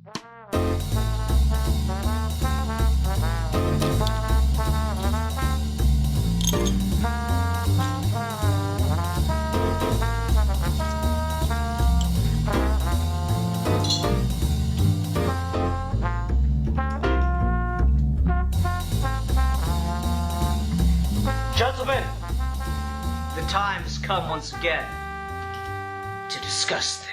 Gentlemen, the time has come once again to discuss things.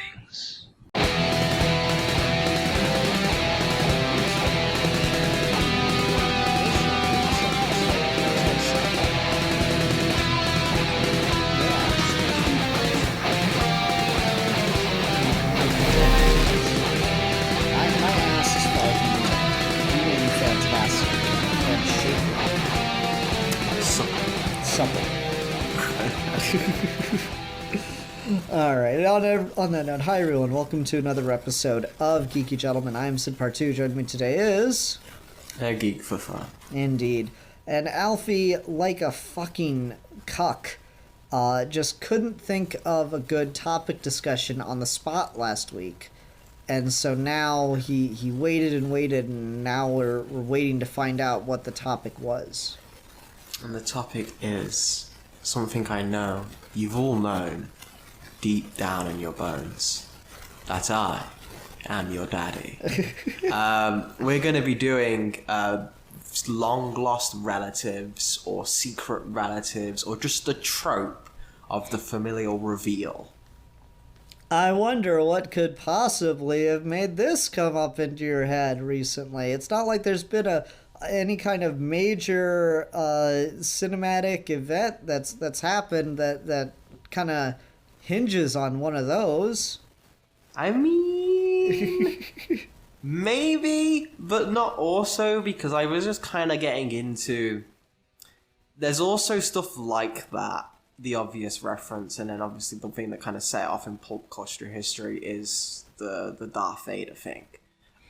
My ass is fucking really fantastic and supple. Alright, on that note, hi everyone, welcome to another episode of Geeky Gentlemen. I am Sid Part 2, joining me today is... A geek for fun. Indeed. And Alfie, like a fucking cuck, just couldn't think of a good topic discussion on the spot last week. And so now he waited, and now we're waiting to find out what the topic was. And the topic is something I know you've all known deep down in your bones. That I am your daddy. We're going to be doing long-lost relatives or secret relatives or just the trope of the familial reveal. I wonder what could possibly have made this come up into your head recently. It's not like there's been any kind of major cinematic event that's happened that kind of hinges on one of those. I mean, maybe, but not also, because I was just kind of getting into... There's also stuff like that, the obvious reference, and then obviously the thing that kind of set off in pulp culture history is the Darth Vader thing.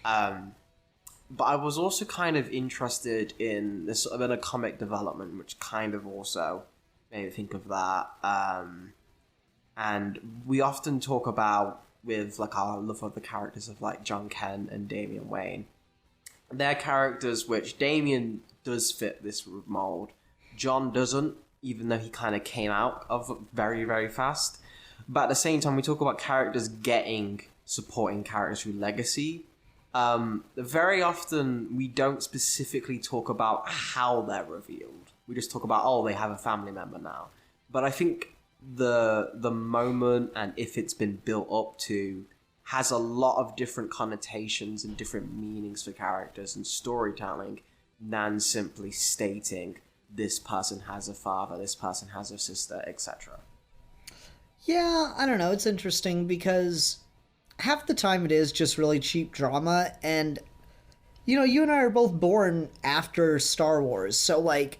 But I was also kind of interested in this sort of in a comic development, which kind of also made me think of that. And we often talk about, with like our love of the characters of like John Kent and Damian Wayne, they're characters which Damian does fit this mold. John doesn't, even though he kind of came out of very, very fast. But at the same time, we talk about characters getting supporting characters through legacy. Very often we don't specifically talk about how they're revealed. We just talk about, oh, they have a family member now. But I think the moment and if it's been built up to has a lot of different connotations and different meanings for characters and storytelling than simply stating this person has a father, this person has a sister, etc. Yeah, I don't know. It's interesting because half the time it is just really cheap drama, and you know, you and I are both born after Star Wars, so like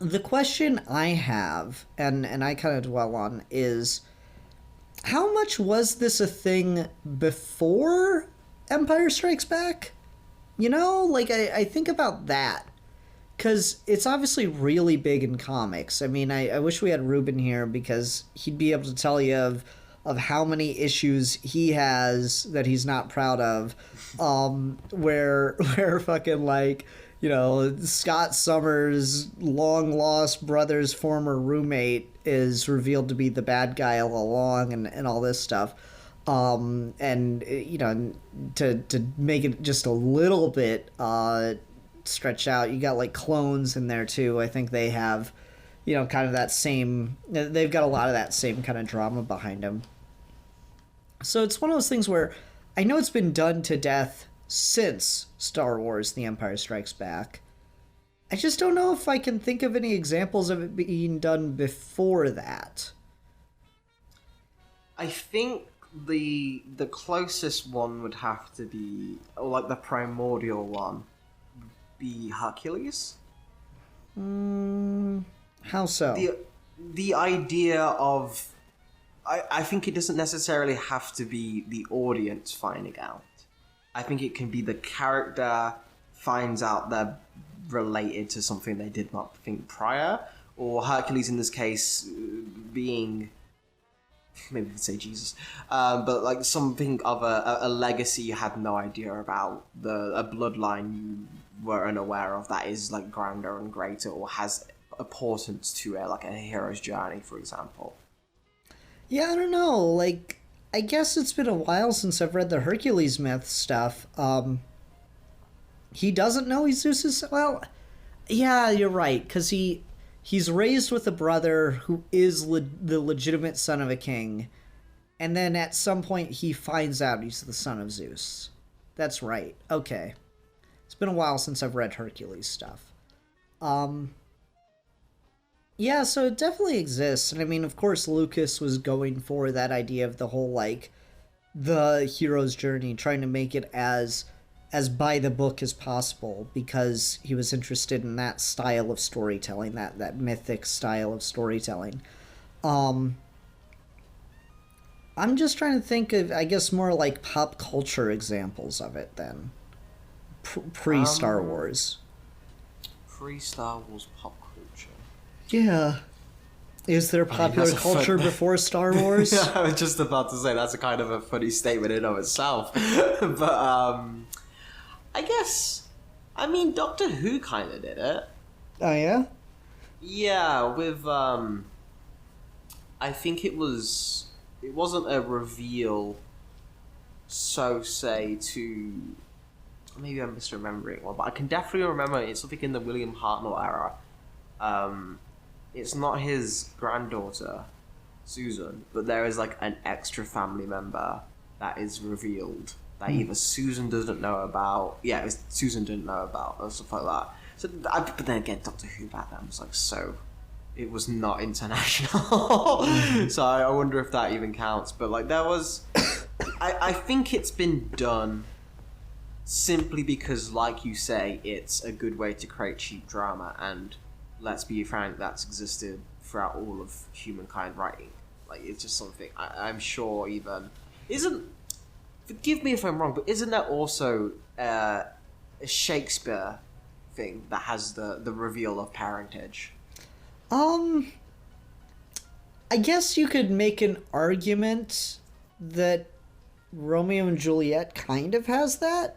the question I have, and I kind of dwell on, is how much was this a thing before Empire Strikes Back? You know, like I think about that, because it's obviously really big in comics. I mean, I wish we had Ruben here because he'd be able to tell you of how many issues he has that he's not proud of, where fucking like, you know, Scott Summers' long-lost brother's former roommate is revealed to be the bad guy all along and all this stuff. And, you know, to make it just a little bit stretched out, you got, like, clones in there, too. I think they have, you know, kind of that same... They've got a lot of that same kind of drama behind them. So it's one of those things where I know it's been done to death since Star Wars The Empire Strikes Back. I just don't know if I can think of any examples of it being done before that. I think the closest one would have to be, or like the primordial one, be Hercules. How so? The idea of... I think it doesn't necessarily have to be the audience finding out. I think it can be the character finds out they're related to something they did not think prior, or Hercules in this case being maybe you'd say Jesus, but like something of a legacy you had no idea about, a bloodline you were unaware of that is like grander and greater or has importance to it, like a hero's journey, for example. Yeah, I don't know. Like, I guess it's been a while since I've read the Hercules myth stuff. He doesn't know he's Zeus's. Well, yeah, you're right, because he's raised with a brother who is the legitimate son of a king, and then at some point he finds out he's the son of Zeus. That's right. Okay. It's been a while since I've read Hercules stuff. Yeah, so it definitely exists. And I mean, of course, Lucas was going for that idea of the whole, like, the hero's journey, trying to make it as by the book as possible, because he was interested in that style of storytelling, that mythic style of storytelling. I'm just trying to think of, I guess, more like pop culture examples of it then. Pre-Star Wars. Pre-Star Wars pop culture. Yeah. Is there popular culture before Star Wars? Yeah, I was just about to say that's a kind of a funny statement in of itself. But I guess, I mean, Doctor Who kind of did it. Oh yeah? Yeah, with I think it wasn't a reveal, so say, to, maybe I'm misremembering one, but I can definitely remember it's something in the William Hartnell era. It's not his granddaughter, Susan, but there is like an extra family member that is revealed that either Susan doesn't know about, Susan didn't know about, or stuff like that. So, but then again, Doctor Who back then was like it was not international. So I wonder if that even counts. But like there was, I think it's been done simply because, like you say, it's a good way to create cheap drama, and let's be frank, that's existed throughout all of humankind writing. Like, it's just something I'm sure even isn't. Forgive me if I'm wrong, but isn't that also a Shakespeare thing that has the reveal of parentage? I guess you could make an argument that Romeo and Juliet kind of has that,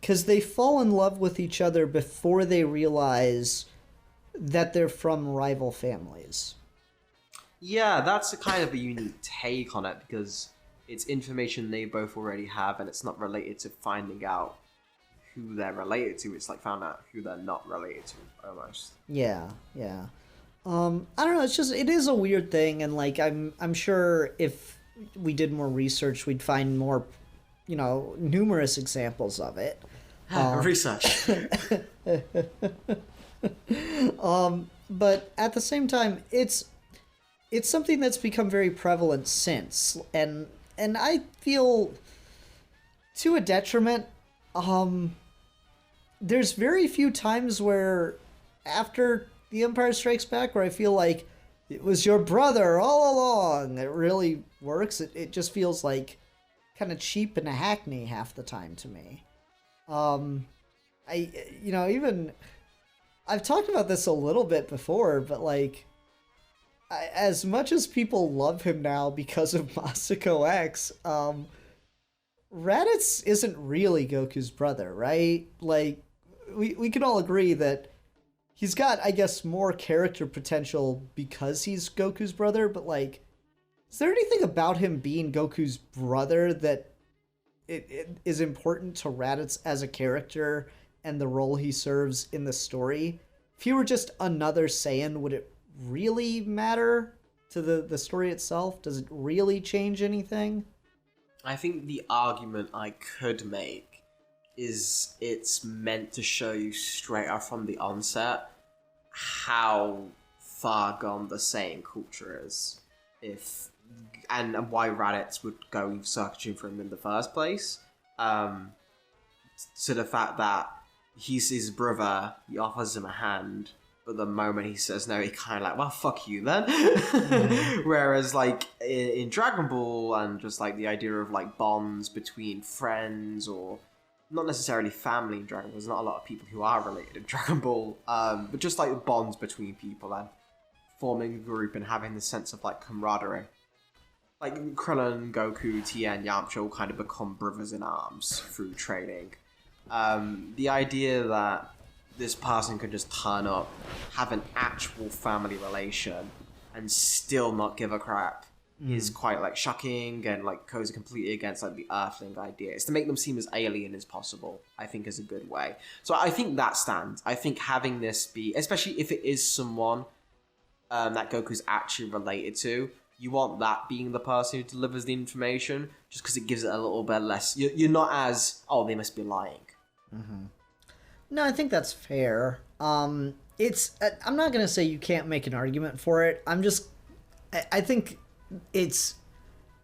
because they fall in love with each other before they realize that they're from rival families. Yeah, that's a kind of a unique take on it, because it's information they both already have, and it's not related to finding out who they're related to. It's like found out who they're not related to, almost. Yeah. I don't know. It is a weird thing, and like I'm sure if we did more research, we'd find more, numerous examples of it. Research. But at the same time, it's something that's become very prevalent since, and I feel to a detriment. There's very few times where after The Empire Strikes Back where I feel like it was your brother all along. It really works. It just feels like kind of cheap and hackney half the time to me. Even I've talked about this a little bit before, but like, as much as people love him now because of Masako X, Raditz isn't really Goku's brother, right? Like, we can all agree that he's got, I guess, more character potential because he's Goku's brother, but like, is there anything about him being Goku's brother that it is important to Raditz as a character and the role he serves in the story? If he were just another Saiyan, would it really matter to the story itself? Does it really change anything? I think the argument I could make is it's meant to show you straight up from the onset how far gone the Saiyan culture is, and why Raditz would go searching for him in the first place. To the fact that he's his brother, he offers him a hand, but the moment he says no, he kind of like, well, fuck you then. Whereas like in Dragon Ball, and just like the idea of like bonds between friends, or not necessarily family in Dragon Ball, there's not a lot of people who are related in Dragon Ball, but just like bonds between people and forming a group and having the sense of like camaraderie. like Krillin, Goku, Tien, Yamcha all kind of become brothers in arms through training. The idea that this person could just turn up, have an actual family relation, and still not give a crap is quite like shocking and like goes completely against like the Earthling idea. It's to make them seem as alien as possible, I think, is a good way. So I think that stands. I think having this be, especially if it is someone that Goku's actually related to, you want that being the person who delivers the information, just because it gives it a little bit less. You're not as, oh, they must be lying. Mm-hmm. No, I think that's fair. It's I'm not gonna say you can't make an argument for it. I think it's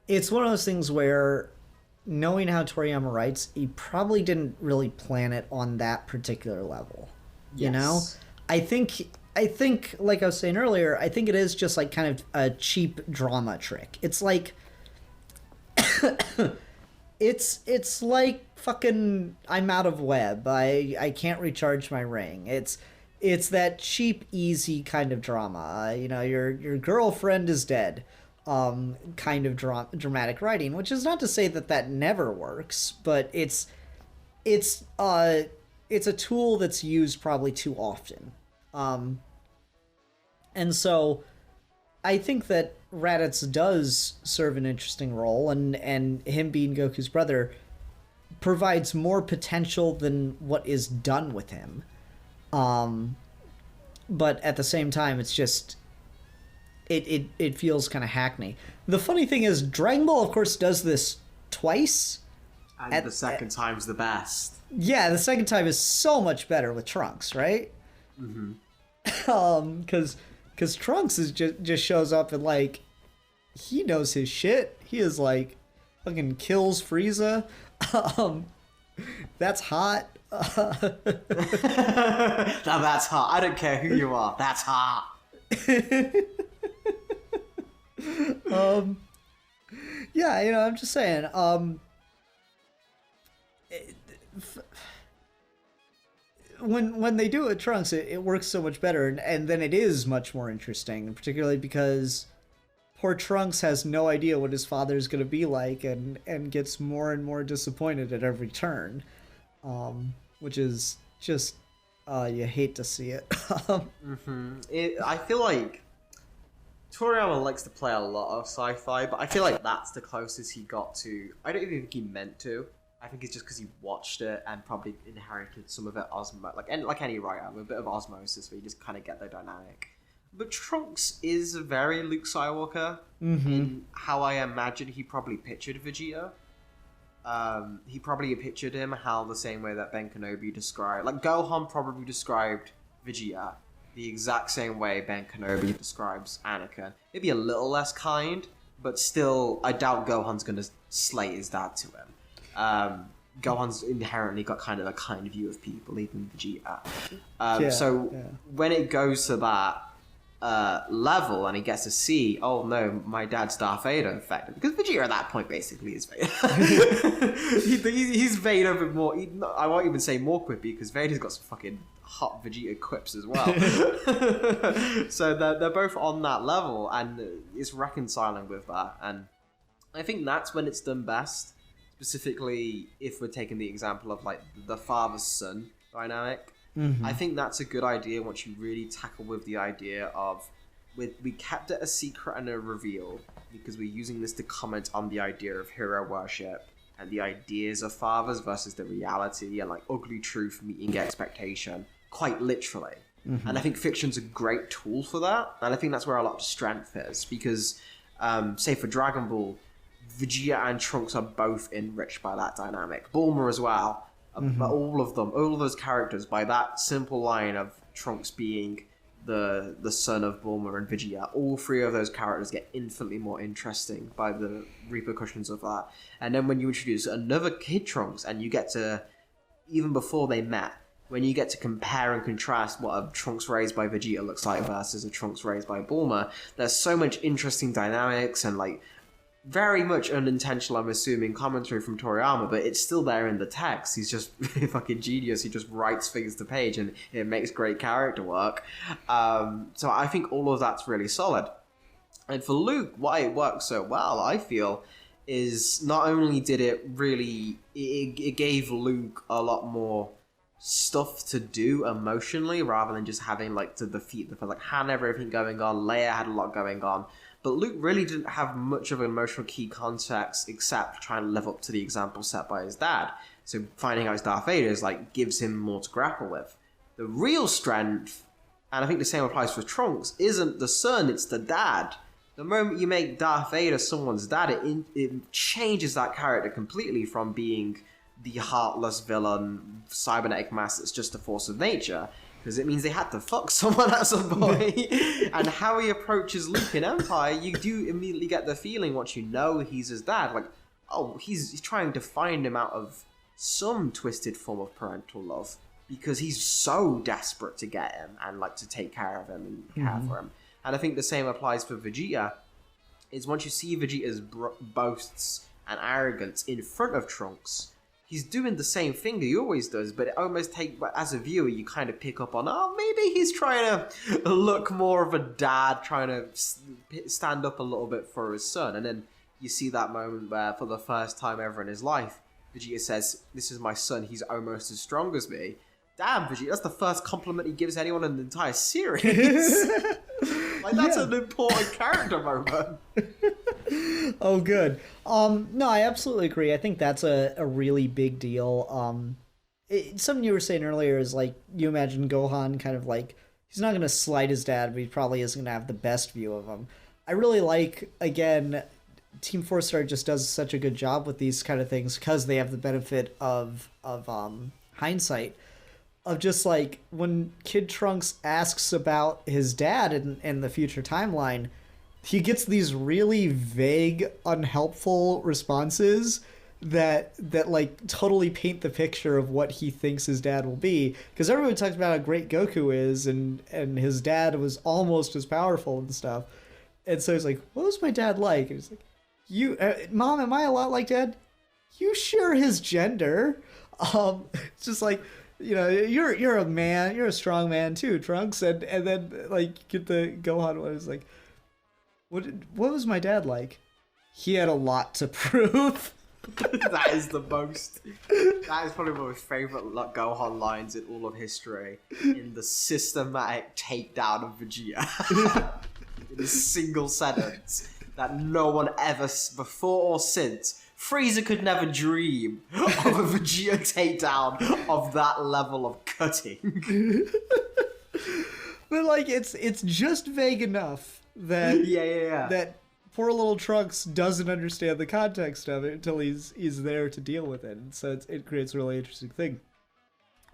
one of those things where, knowing how Toriyama writes, he probably didn't really plan it on that particular level. You know, I think like I was saying earlier, I think it is just like kind of a cheap drama trick. It's like it's like fucking I'm out of web. I can't recharge my ring. It's that cheap, easy kind of drama. You know, your girlfriend is dead. Kind of dramatic writing, which is not to say that never works, but it's a tool that's used probably too often. And so I think that Raditz does serve an interesting role, and him being Goku's brother provides more potential than what is done with him. But at the same time, it's just it feels kind of hackney. The funny thing is, Dragon Ball, of course, does this twice. And the second time's the best. Yeah, the second time is so much better with Trunks, right? Mm-hmm. Because Trunks is just shows up and, like, he knows his shit. He is, like, fucking kills Frieza. That's hot. Now that's hot. I don't care who you are. That's hot. Yeah, you know, I'm just saying, when they do it with Trunks, it works so much better, and then it is much more interesting, particularly because poor Trunks has no idea what his father's going to be like, and gets more and more disappointed at every turn, which is just, you hate to see it. I feel like Toriyama likes to play a lot of sci-fi, but I feel like that's the closest he got to. I don't even think he meant to. I think it's just because he watched it and probably inherited some of it like any writer, with a bit of osmosis where you just kind of get the dynamic. But Trunks is very Luke Skywalker in how I imagine he probably pictured Vegeta. He probably pictured him how the same way that Ben Kenobi described, like Gohan probably described Vegeta the exact same way Ben Kenobi describes Anakin. Maybe a little less kind, but still, I doubt Gohan's gonna slay his dad to him. Gohan's inherently got kind of a kind view of people, even Vegeta. When it goes to that level and he gets to see, oh no, my dad's Darth Vader, in fact, because Vegeta at that point basically is Vader. He's Vader, but more, I won't even say more quippy, because Vader's got some fucking hot Vegeta quips as well. So they're both on that level, and it's reconciling with that, and I think that's when it's done best. Specifically, if we're taking the example of like the father-son dynamic, I think that's a good idea once you really tackle with the idea of we kept it a secret and a reveal because we're using this to comment on the idea of hero worship and the ideas of fathers versus the reality and like ugly truth meeting expectation, quite literally. And I think fiction's a great tool for that, and I think that's where a lot of strength is because, say for Dragon Ball, Vegeta and Trunks are both enriched by that dynamic. Bulma as well. But all of those characters, by that simple line of Trunks being the son of Bulma and Vegeta, all three of those characters get infinitely more interesting by the repercussions of that. And then when you introduce another kid Trunks, and you get to, even before they met, when you get to compare and contrast what a Trunks raised by Vegeta looks like versus a Trunks raised by Bulma, there's so much interesting dynamics and like very much unintentional, I'm assuming, commentary from Toriyama, but it's still there in the text. He's just fucking genius. He just writes things to page and it makes great character work. So I think all of that's really solid. And for Luke, why it works so well, I feel, is not only did it really... It gave Luke a lot more stuff to do emotionally rather than just having, like, to defeat the... Like, Han had everything going on, Leia had a lot going on, but Luke really didn't have much of an emotional key context except trying to live up to the example set by his dad. So finding out his Darth Vader is, like, gives him more to grapple with. The real strength, and I think the same applies for Trunks, isn't the son, it's the dad. The moment you make Darth Vader someone's dad, it changes that character completely from being the heartless villain, cybernetic mass that's just a force of nature, because it means they had to fuck someone at some point. And how he approaches Luke in Empire, you do immediately get the feeling, once you know he's his dad, like, oh, he's trying to find him out of some twisted form of parental love, because he's so desperate to get him and, like, to take care of him and care for him. And I think the same applies for Vegeta, is once you see Vegeta's boasts and arrogance in front of Trunks, he's doing the same thing he always does, but it almost as a viewer, you kind of pick up on, oh, maybe he's trying to look more of a dad, trying to stand up a little bit for his son. And then you see that moment where, for the first time ever in his life, Vegeta says, this is my son, he's almost as strong as me. Damn, Vegeta, that's the first compliment he gives anyone in the entire series. Like, that's an important character moment. Oh, good. No, I absolutely agree. I think that's a really big deal. Something you were saying earlier is, like, you imagine Gohan kind of, like, he's not going to slight his dad, but he probably isn't going to have the best view of him. I really like, again, Team 4-Star just does such a good job with these kind of things because they have the benefit of hindsight. Of just, like, when Kid Trunks asks about his dad in the future timeline, he gets these really vague, unhelpful responses that like, totally paint the picture of what he thinks his dad will be. Because everyone talks about how great Goku is, and his dad was almost as powerful and stuff. And so he's like, what was my dad like? And he's like, Mom, am I a lot like Dad? You share his gender. It's just like... You know, you're a man, you're a strong man too, Trunks, and then, like, get the Gohan one. It's like, what was my dad like? He had a lot to prove. That is probably one of my favorite, like, Gohan lines in all of history. In the systematic takedown of Vegeta, in a single sentence that no one ever before or since. Frieza could never dream of a Vegeta takedown of that level of cutting. But, like, it's just vague enough that that poor little Trunks doesn't understand the context of it until he's there to deal with it. And so it creates a really interesting thing.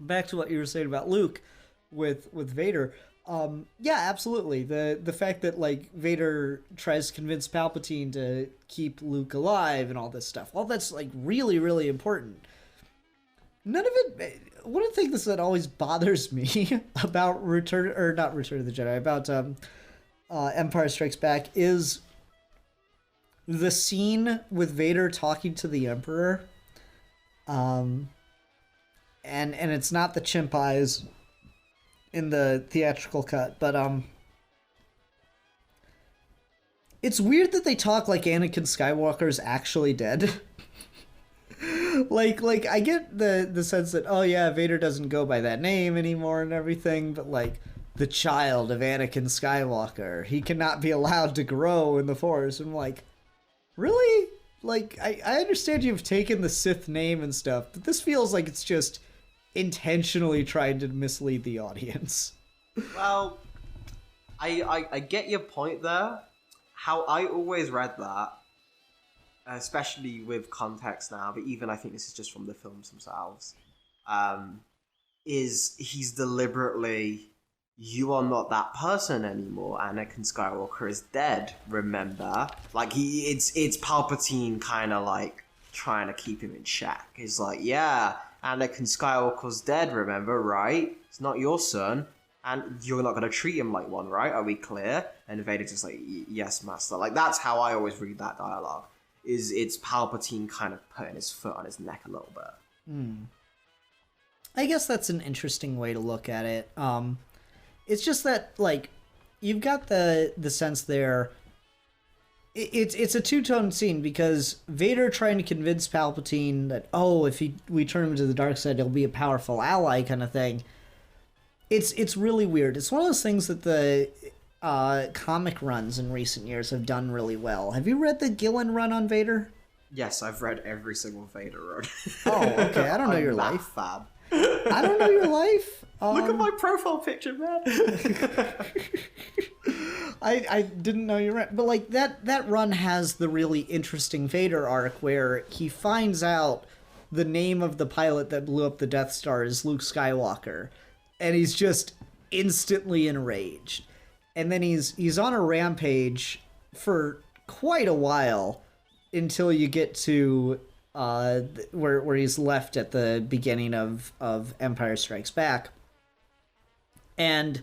Back to what you were saying about Luke with Vader. Yeah, absolutely. The fact that, like, Vader tries to convince Palpatine to keep Luke alive and all this stuff, all that's, like, really, really important. None of it. One of the things that always bothers me about not Return of the Jedi, about Empire Strikes Back, is the scene with Vader talking to the Emperor. And it's not the chimp eyes in the theatrical cut, but it's weird that they talk like Anakin Skywalker is actually dead. like I get the sense that, oh yeah, Vader doesn't go by that name anymore and everything, but, like, the child of Anakin Skywalker, he cannot be allowed to grow in the Force. And I'm like, really? Like, I understand you've taken the Sith name and stuff, but this feels like it's just intentionally trying to mislead the audience. Well, I get your point there. How I always read that, especially with context now, but even I think this is just from the films themselves, is he's deliberately, you are not that person anymore. Anakin Skywalker is dead, remember? Like, it's Palpatine kind of, like, trying to keep him in check. He's like, yeah, Anakin Skywalker's dead, remember, right? It's not your son, and you're not going to treat him like one, right? Are we clear? And Vader's just like, yes, master. Like, that's how I always read that dialogue, is it's Palpatine kind of putting his foot on his neck a little bit. I guess that's an interesting way to look at it. It's just that, like, you've got the sense there it's a two-tone scene because Vader trying to convince Palpatine that, oh, if we turn him to the dark side, he'll be a powerful ally kind of thing. It's really weird. It's one of those things that the comic runs in recent years have done really well. Have you read the Gillen run on Vader? Yes, I've read every single Vader run. Oh, okay. I don't know your life. Fab. I don't know your life. Look at my profile picture, man. I didn't know you read, but like that run has the really interesting Vader arc where he finds out the name of the pilot that blew up the Death Star is Luke Skywalker, and he's just instantly enraged. And then he's on a rampage for quite a while until you get to where he's left at the beginning of Empire Strikes Back. And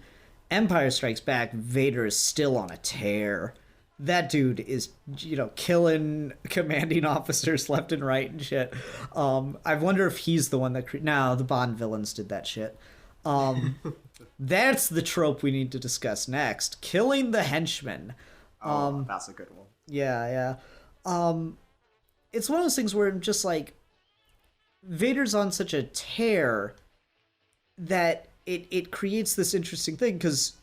Empire Strikes Back, Vader is still on a tear. That dude is, killing commanding officers left and right and shit. I wonder if he's the one that... No, the Bond villains did that shit. That's the trope we need to discuss next. Killing the henchmen. That's a good one. Yeah. It's one of those things where I'm just like... Vader's on such a tear that it creates this interesting thing because,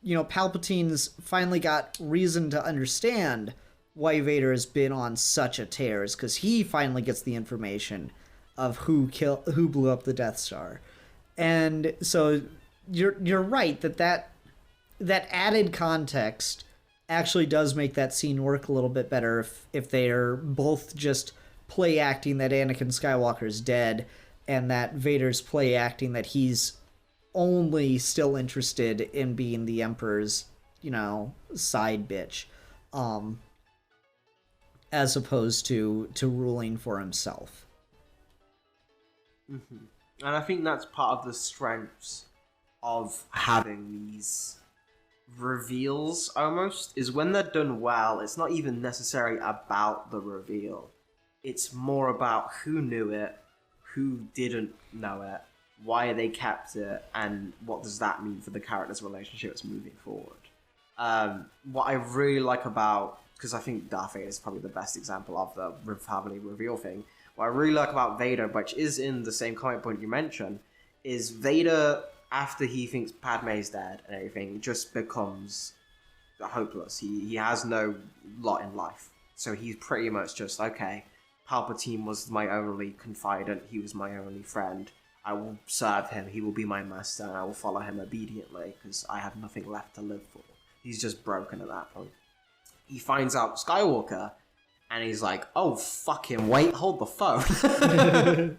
Palpatine's finally got reason to understand why Vader has been on such a tear is because he finally gets the information of who blew up the Death Star. And so you're right that added context actually does make that scene work a little bit better if they are both just play acting that Anakin Skywalker is dead and that Vader's play acting that he's only still interested in being the Emperor's, side bitch, as opposed to ruling for himself. Mm-hmm. And I think that's part of the strengths of having these reveals, almost, is when they're done well, it's not even necessarily about the reveal. It's more about who knew it, who didn't know it, why they kept it, and what does that mean for the characters' relationships moving forward. What I really like about, because I think Darth Vader is probably the best example of the family reveal thing, what I really like about Vader, which is in the same comic point you mentioned, is Vader, after he thinks Padme's dead and everything, just becomes hopeless. He has no lot in life. So he's pretty much just, okay, Palpatine was my only confidant, he was my only friend. I will serve him, he will be my master, and I will follow him obediently, because I have nothing left to live for. He's just broken at that point. He finds out Skywalker, and he's like, oh, fucking wait, hold the phone.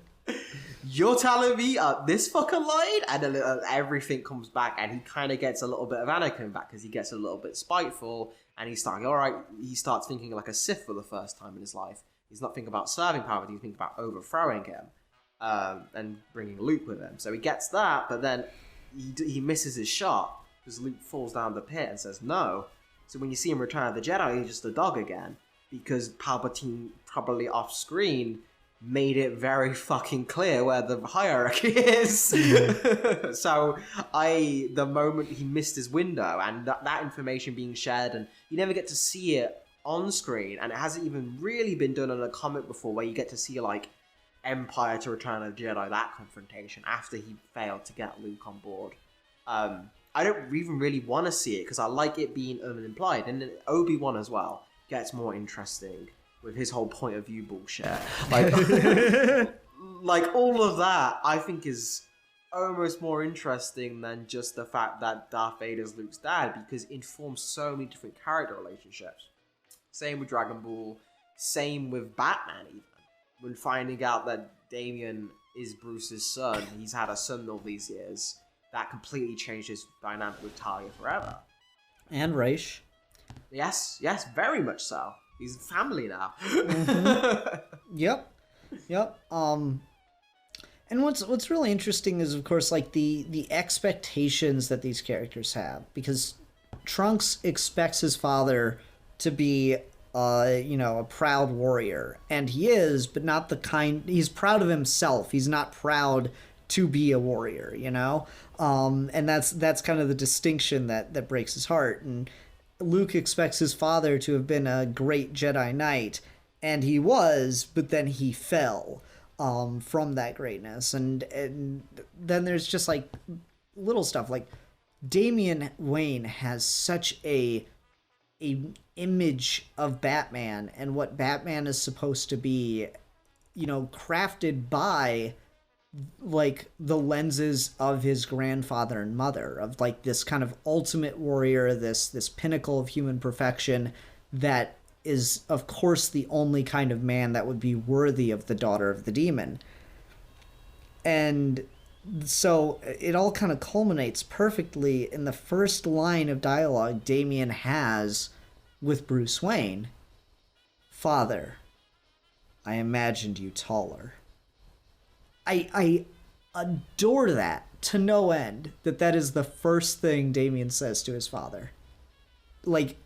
You're telling me this fucking line? And then everything comes back, and he kind of gets a little bit of Anakin back, because he gets a little bit spiteful, and he's starting, alright, he starts thinking like a Sith for the first time in his life. He's not thinking about serving Palpatine, he's thinking about overthrowing him. And bringing Luke with him. So he gets that, but then he misses his shot because Luke falls down the pit and says no. So when you see him Return of the Jedi, he's just a dog again because Palpatine, probably off screen, made it very fucking clear where the hierarchy is. So the moment he missed his window and that information being shared, and you never get to see it on screen, and it hasn't even really been done in a comic before where you get to see like Empire to Return of the Jedi, that confrontation after he failed to get Luke on board. I don't even really want to see it because I like it being unimplied, and then Obi-Wan as well gets more interesting with his whole point of view bullshit. Like, like all of that I think is almost more interesting than just the fact that Darth Vader's Luke's dad, because it informs so many different character relationships. Same with Dragon Ball, same with Batman even. When finding out that Damien is Bruce's son, he's had a son all these years, that completely changed his dynamic with Talia forever. And Raish. Yes, very much so. He's family now. Mm-hmm. Yep. And what's really interesting is, of course, like the expectations that these characters have, because Trunks expects his father to be a proud warrior, and he is, but not the kind. He's proud of himself. He's not proud to be a warrior, and that's kind of the distinction that breaks his heart. And Luke expects his father to have been a great Jedi Knight, and he was, but then he fell from that greatness. And then there's just like little stuff like Damian Wayne has such a image of Batman and what Batman is supposed to be, crafted by like the lenses of his grandfather and mother, of like this kind of ultimate warrior, this pinnacle of human perfection that is of course the only kind of man that would be worthy of the daughter of the demon. And so it all kind of culminates perfectly in the first line of dialogue Damian has with Bruce Wayne. Father, I imagined you taller. I adore that to no end, that is the first thing Damian says to his father. Like,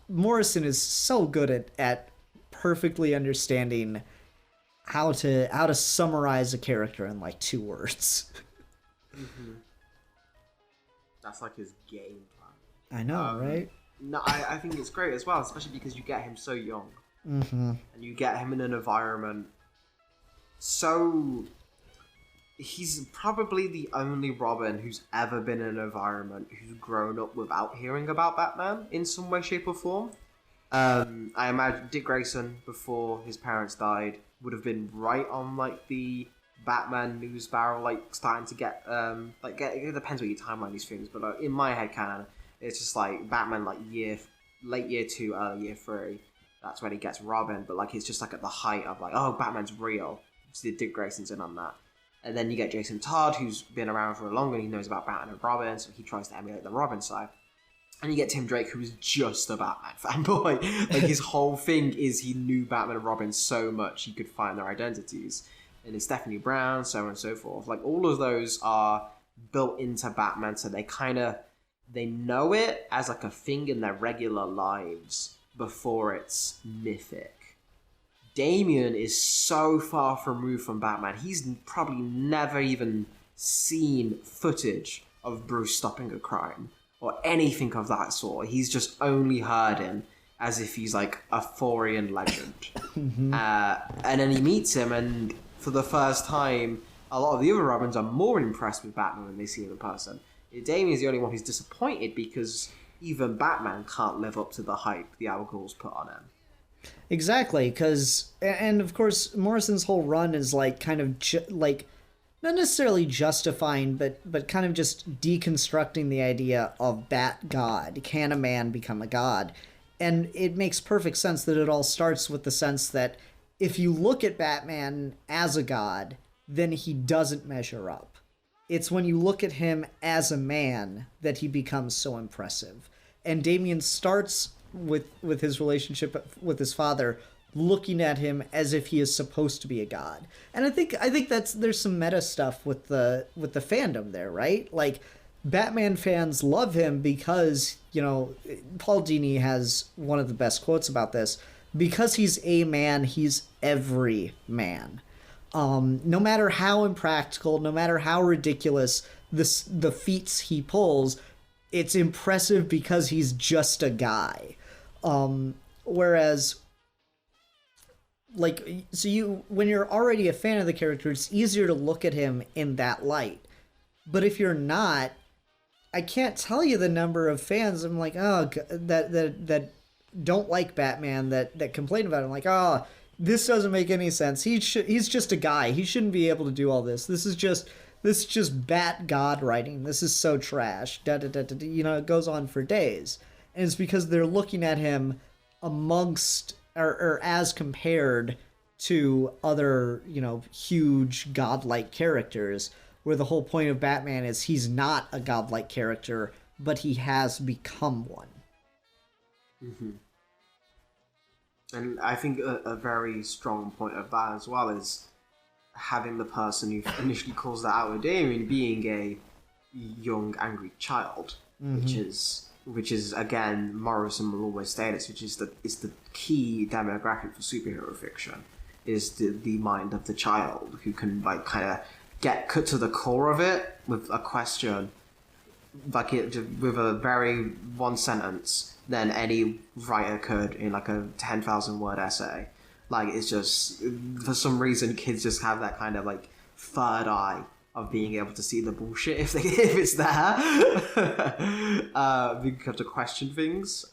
Morrison is so good at perfectly understanding how to summarize a character in like 2 words. Mm-hmm. That's like his game plan. I know, right? No, I think it's great as well, especially because you get him so young. Mm-hmm. And you get him in an environment so... He's probably the only Robin who's ever been in an environment who's grown up without hearing about Batman in some way, shape, or form. I imagine Dick Grayson, before his parents died, would have been right on like the Batman news barrel, like starting to get it depends what you timeline these things, but in my head canon, it's just like Batman like late year 2, early year 3. That's when he gets Robin, but like it's just like at the height of like, oh, Batman's real. So Dick Grayson's in on that. And then you get Jason Todd, who's been around for longer and he knows about Batman and Robin, so he tries to emulate the Robin side. And you get Tim Drake, who is just a Batman fanboy. Like, his whole thing is he knew Batman and Robin so much he could find their identities. And it's Stephanie Brown, so on and so forth. Like, all of those are built into Batman, so they know it as like a thing in their regular lives before it's mythic. Damian is so far removed from Batman. He's probably never even seen footage of Bruce stopping a crime or anything of that sort. He's just only heard him as if he's like a Thorian legend. Mm-hmm. And then he meets him, and for the first time, a lot of the other Robins are more impressed with Batman when they see him in person. Damian's the only one who's disappointed because even Batman can't live up to the hype the Al Ghoul's put on him. Exactly, and of course Morrison's whole run is like kind of like not necessarily justifying, but kind of just deconstructing the idea of Bat God. Can a man become a god? And it makes perfect sense that it all starts with the sense that if you look at Batman as a god, then he doesn't measure up. It's when you look at him as a man that he becomes so impressive. And Damian starts with his relationship with his father, looking at him as if he is supposed to be a god. And I think there's some meta stuff with the fandom there, right? Like, Batman fans love him because, Paul Dini has one of the best quotes about this. Because he's a man, he's every man. No matter how impractical, no matter how ridiculous the feats he pulls, it's impressive because he's just a guy. Whereas, like, when you're already a fan of the character, it's easier to look at him in that light. But if you're not, I can't tell you the number of fans I'm like, oh, that don't like Batman, that complain about him, like, oh, this doesn't make any sense. He's just a guy. He shouldn't be able to do all this. This is just Bat God writing. This is so trash. It goes on for days. And it's because they're looking at him amongst or as compared to other, huge godlike characters, where the whole point of Batman is he's not a godlike character, but he has become one. Mm-hmm. And I think a very strong point of that as well is having the person who initially calls that out with Damien being a young, angry child, mm-hmm. which is again, Morrison will always say this, which is the key demographic for superhero fiction, is the mind of the child who can like kind of get cut to the core of it with a question like it with a very one sentence than any writer could in like a 10,000 word essay. Like it's just for some reason kids just have that kind of like third eye of being able to see the bullshit if it's there. You have to question things.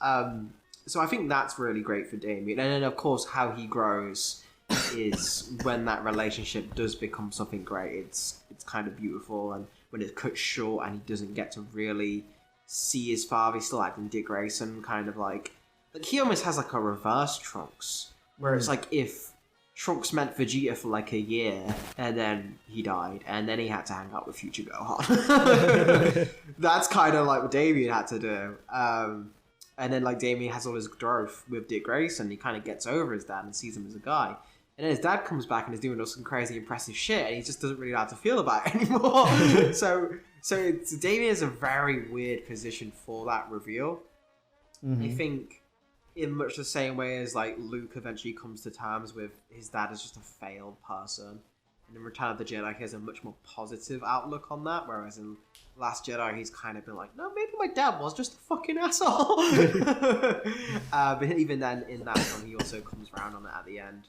So I think that's really great for Damien, and then of course how he grows is when that relationship does become something great. It's kind of beautiful, and when it's cut short and he doesn't get to really see his father, he's still acting Dick Grayson, kind of like he almost has like a reverse Trunks, where it's like if Trunks met Vegeta for like a year and then he died and then he had to hang out with future Gohan. That's kind of like what Damien had to do. And then like Damien has all his growth with Dick Grayson. He kind of gets over his dad and sees him as a guy. And then his dad comes back and is doing all some crazy impressive shit, and he just doesn't really know how to feel about it anymore. so Damien is a very weird position for that reveal. Mm-hmm. I think in much the same way as like Luke eventually comes to terms with his dad as just a failed person. And in Return of the Jedi, he has a much more positive outlook on that, whereas in Last Jedi, he's kind of been like, no, maybe my dad was just a fucking asshole. But even then, in that film, he also comes around on it at the end.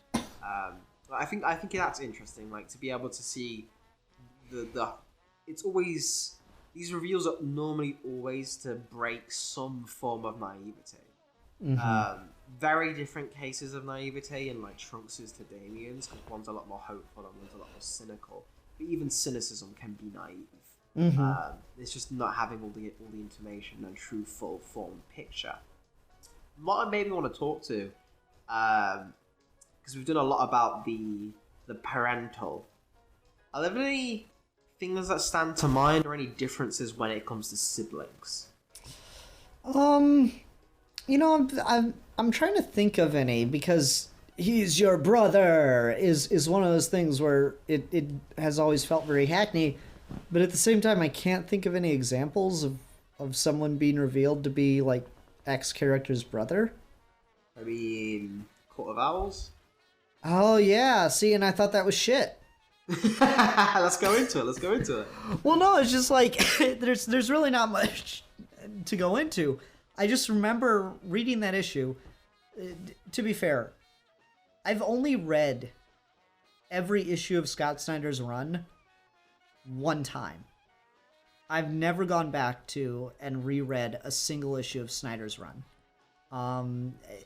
I think that's interesting, like to be able to see the it's always, these reveals are normally always to break some form of naivety. Mm-hmm. Very different cases of naivete in like Trunks' to Damien's, because one's a lot more hopeful and one's a lot more cynical. But even cynicism can be naive. Mm-hmm. It's just not having all the information and true full form picture. What I maybe want to talk to, because we've done a lot about the parental. Are there any things that stand to mind, or any differences when it comes to siblings? You know, I'm trying to think of any, because he's your brother is one of those things where it has always felt very hackney, but at the same time I can't think of any examples of someone being revealed to be like X character's brother. I mean, Court of Owls? Oh yeah, see, and I thought that was shit. Let's go into it. Well, no, it's just like there's really not much to go into. I just remember reading that issue. To be fair, I've only read every issue of Scott Snyder's run one time. I've never gone back to and reread a single issue of Snyder's run.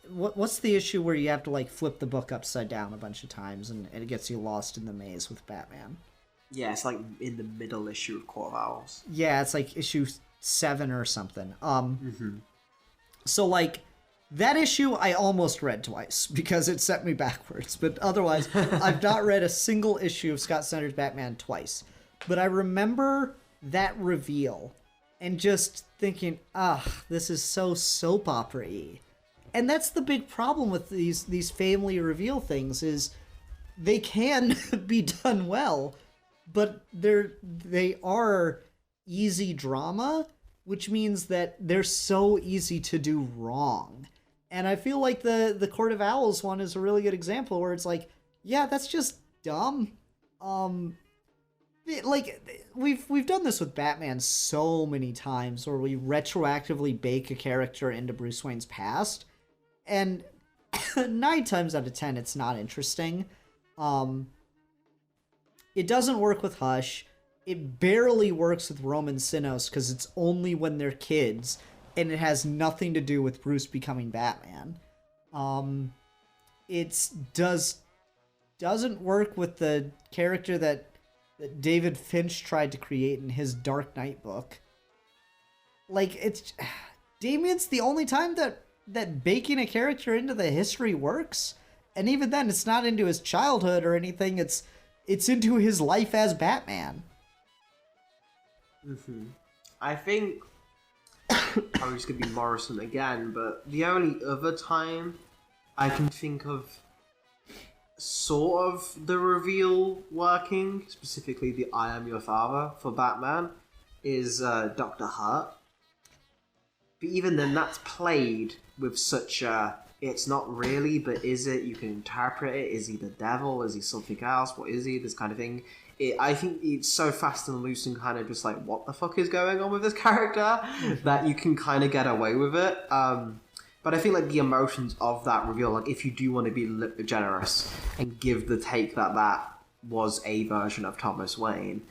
What's the issue where you have to like flip the book upside down a bunch of times and it gets you lost in the maze with Batman? Yeah, it's like in the middle issue of Court of Owls. Yeah, it's like issue 7 or something. So like that issue I almost read twice because it set me backwards, but otherwise I've not read a single issue of Scott Snyder's Batman twice. But I remember that reveal and just thinking, this is so soap opera-y. And that's the big problem with these family reveal things, is they can be done well, but they are easy drama, which means that they're so easy to do wrong. And I feel like the Court of Owls one is a really good example where it's like, yeah, that's just dumb. Like we've done this with Batman so many times, where we retroactively bake a character into Bruce Wayne's past, and 9 times out of 10 it's not interesting. It doesn't work with Hush. It barely works with Roman Sinos because it's only when they're kids, and it has nothing to do with Bruce becoming Batman. It doesn't work with the character that David Finch tried to create in his Dark Knight book. Like, it's Damien's the only time that baking a character into the history works, and even then it's not into his childhood or anything. It's into his life as Batman. I think I'm just gonna be Morrison again, but the only other time I can think of sort of the reveal working, specifically the I am your father for Batman, is Dr. Hurt. But even then, that's played with such a it's not really, but is it? You can interpret it. Is he the devil? Is he something else? What is he? This kind of thing. I think it's so fast and loose and kind of just like, what the fuck is going on with this character, that you can kind of get away with it. But I think like the emotions of that reveal, like if you do want to be generous and give the take that that was a version of Thomas Wayne,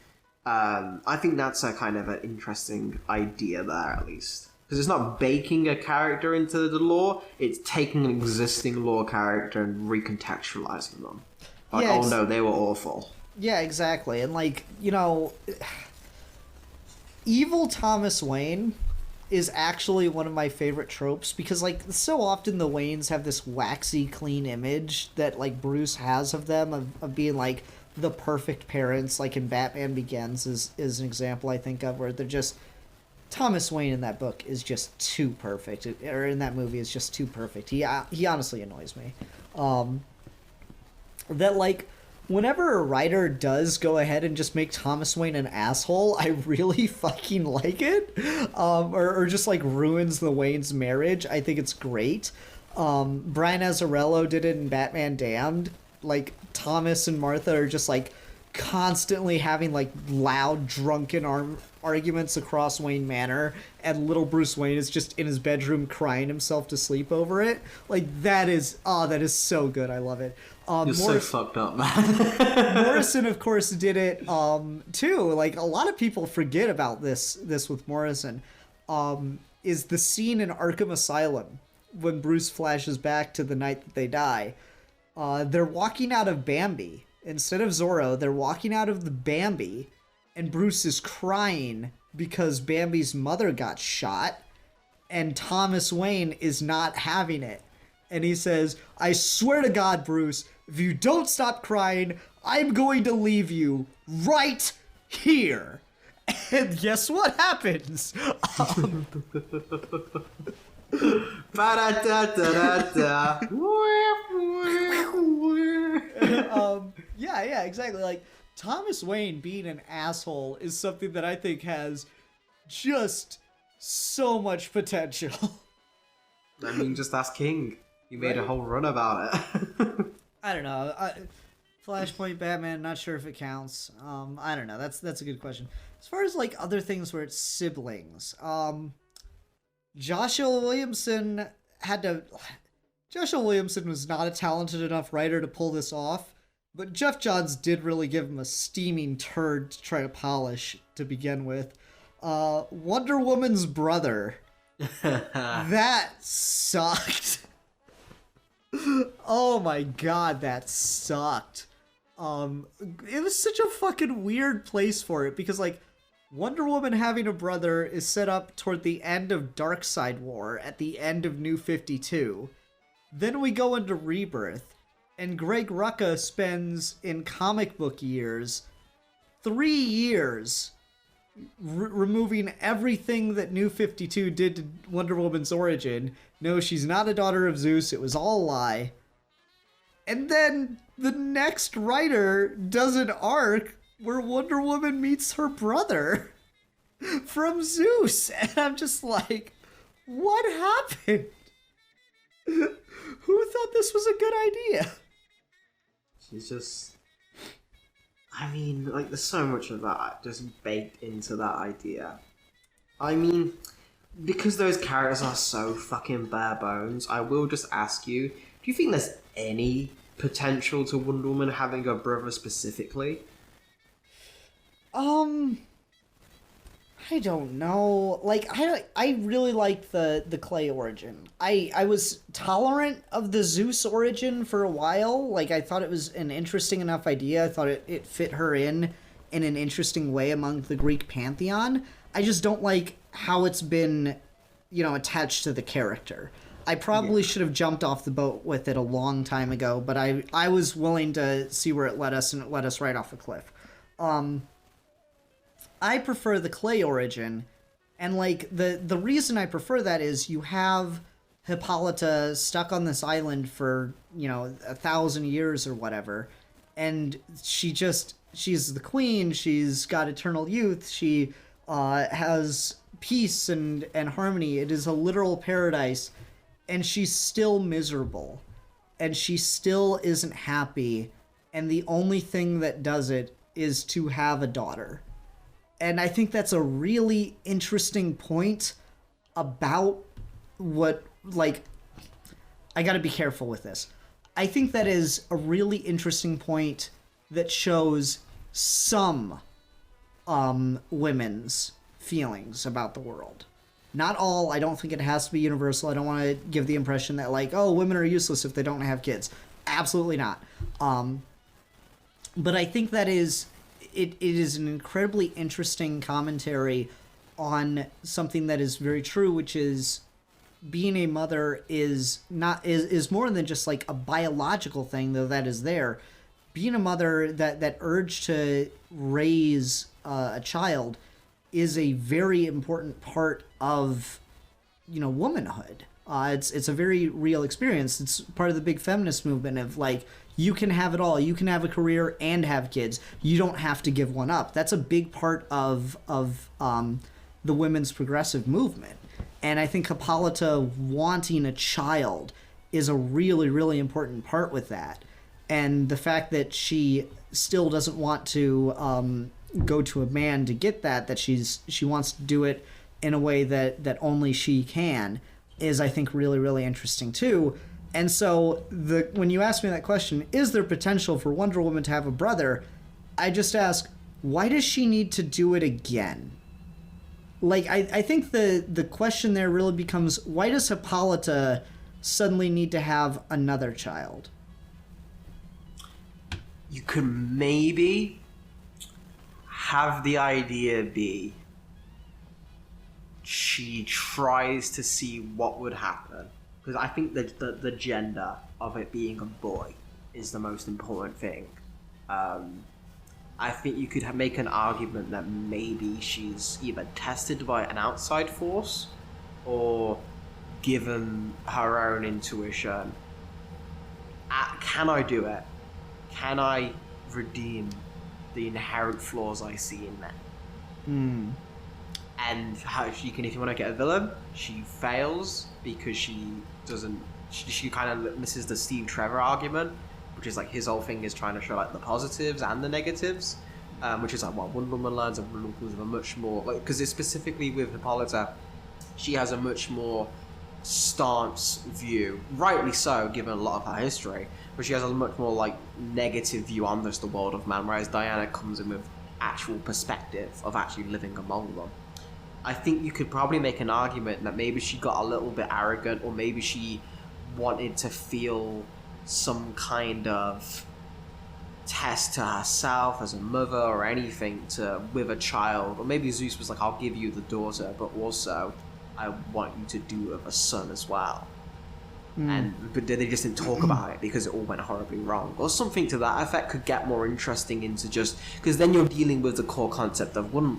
I think that's a kind of an interesting idea there, at least. Because it's not baking a character into the lore, it's taking an existing lore character and recontextualizing them. Like, oh no, they were awful. Yeah, exactly. And like, you know, evil Thomas Wayne is actually one of my favorite tropes, because like so often the Waynes have this waxy clean image that like Bruce has of them, of being like the perfect parents, like in Batman Begins is an example I think of, where they're just, Thomas Wayne in that book is just too perfect, or in that movie is just too perfect. He honestly annoys me. That like whenever a writer does go ahead and just make Thomas Wayne an asshole, I really fucking like it. Or just like ruins the Wayne's marriage. I think it's great. Brian Azzarello did it in Batman Damned. Like Thomas and Martha are just like constantly having like loud drunken arguments across Wayne Manor, and little Bruce Wayne is just in his bedroom crying himself to sleep over it. Like that is so good. I love it. You're so fucked up, man. Morrison, of course, did it too. Like a lot of people forget about this with Morrison. Is the scene in Arkham Asylum when Bruce flashes back to the night that they die. They're walking out of Bambi. Instead of Zorro, they're walking out of the Bambi, and Bruce is crying because Bambi's mother got shot, and Thomas Wayne is not having it. And he says, "I swear to God, Bruce, if you don't stop crying, I'm going to leave you right here." And guess what happens? Yeah, exactly. Like, Thomas Wayne being an asshole is something that I think has just so much potential. I mean, just ask King. He made a whole run about it. I don't know. Flashpoint Batman, not sure if it counts. I don't know. That's a good question. As far as like other things where it's siblings, Joshua Williamson was not a talented enough writer to pull this off, but Jeff Johns did really give him a steaming turd to try to polish to begin with. Wonder Woman's brother. That sucked. Oh my god, that sucked. It was such a fucking weird place for it, because like Wonder Woman having a brother is set up toward the end of Darkseid War at the end of New 52. Then we go into Rebirth, and Greg Rucka spends in comic book years 3 years removing everything that New 52 did to Wonder Woman's origin. No, she's not a daughter of Zeus, it was all a lie. And then the next writer does an arc where Wonder Woman meets her brother from Zeus. And I'm just like, what happened? Who thought this was a good idea? She's just... I mean, like, there's so much of that just baked into that idea. I mean, because those characters are so fucking bare bones, I will just ask you, do you think there's any potential to Wonder Woman having a brother specifically? I don't know. Like, I really liked the Clay origin. I was tolerant of the Zeus origin for a while. Like, I thought it was an interesting enough idea. I thought it fit her in an interesting way among the Greek pantheon. I just don't like how it's been, attached to the character. I probably should have jumped off the boat with it a long time ago, but I was willing to see where it led us, and it led us right off a cliff. I prefer the Clay origin, and like the reason I prefer that is you have Hippolyta stuck on this island for 1,000 years or whatever, and she's the queen. She's got eternal youth. She has peace and harmony. It is a literal paradise, and she's still miserable, and she still isn't happy, and the only thing that does it is to have a daughter. And I think that's a really interesting point about what, like, I gotta be careful with this. I think that is a really interesting point that shows some women's feelings about the world. Not all. I don't think it has to be universal. I don't want to give the impression that, like, oh, women are useless if they don't have kids. Absolutely not. But I think that it is an incredibly interesting commentary on something that is very true, which is being a mother is more than just like a biological thing, though that is there. Being a mother, that urge to raise a child is a very important part of, womanhood. It's a very real experience. It's part of the big feminist movement of, like, you can have it all. You can have a career and have kids. You don't have to give one up. That's a big part of the women's progressive movement. And I think Hippolyta wanting a child is a really, really important part with that. And the fact that she still doesn't want to go to a man to get that she wants to do it in a way that only she can, is, I think, really, really interesting too. And so when you ask me that question, is there potential for Wonder Woman to have a brother? I just ask, why does she need to do it again? Like, I think the question there really becomes, why does Hippolyta suddenly need to have another child? You could maybe have the idea be she tries to see what would happen. Because I think that the gender of it being a boy is the most important thing. I think you could make an argument that maybe she's either tested by an outside force or given her own intuition. Can I do it? Can I redeem the inherent flaws I see in men? And how she can, if you want to get a villain, she fails because she kind of misses the Steve Trevor argument, which is like his whole thing is trying to show like the positives and the negatives, which is like what Wonder Woman learns, and Wonder Woman a much more, like, because it's specifically with Hippolyta, she has a much more stance view, rightly so given a lot of her history, but she has a much more like negative view on this, the world of man, whereas Diana comes in with actual perspective of actually living among them. I think you could probably make an argument that maybe she got a little bit arrogant, or maybe she wanted to feel some kind of test to herself as a mother or anything with a child, or maybe Zeus was like, I'll give you the daughter, but also I want you to do it with a son as well. But they just didn't talk about it because it all went horribly wrong, or something to that effect could get more interesting into, just because then you're dealing with the core concept of Wonder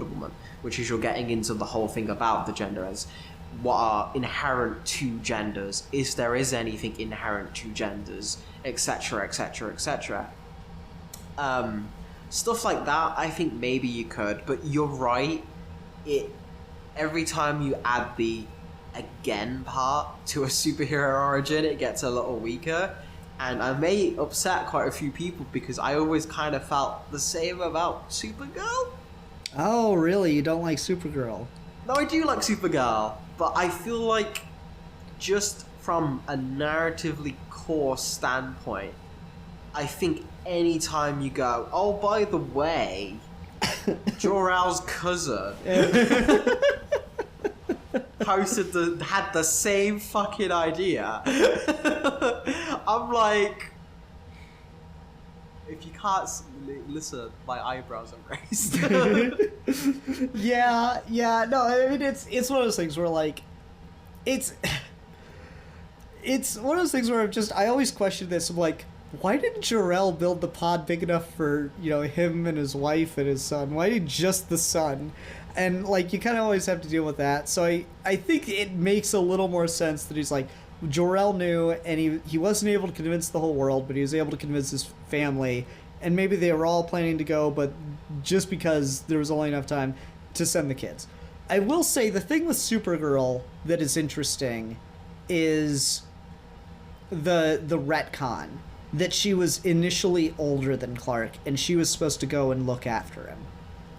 Woman, which is you're getting into the whole thing about the gender as what are inherent to genders, if there is anything inherent to genders, etc, etc, etc. Stuff like that, I think maybe you could, but you're right, every time you add the again part to a superhero origin, it gets a little weaker, and I may upset quite a few people because I always kind of felt the same about Supergirl. Oh, really? You don't like Supergirl? No, I do like Supergirl, but I feel like just from a narratively core standpoint, I think anytime you go, oh, by the way, Jor-El's cousin had the same fucking idea. I'm like, if you can't listen, my eyebrows are raised. yeah, no, I mean, it's one of those things where, like, it's one of those things where I always question this. I'm like, why didn't Jor-El build the pod big enough for, him and his wife and his son? Why did just the son? And, like, you kind of always have to deal with that. So I think it makes a little more sense that he's like, Jor-El knew, and he wasn't able to convince the whole world, but he was able to convince his family, and maybe they were all planning to go, but just because there was only enough time to send the kids. I will say the thing with Supergirl that is interesting is the retcon that she was initially older than Clark and she was supposed to go and look after him.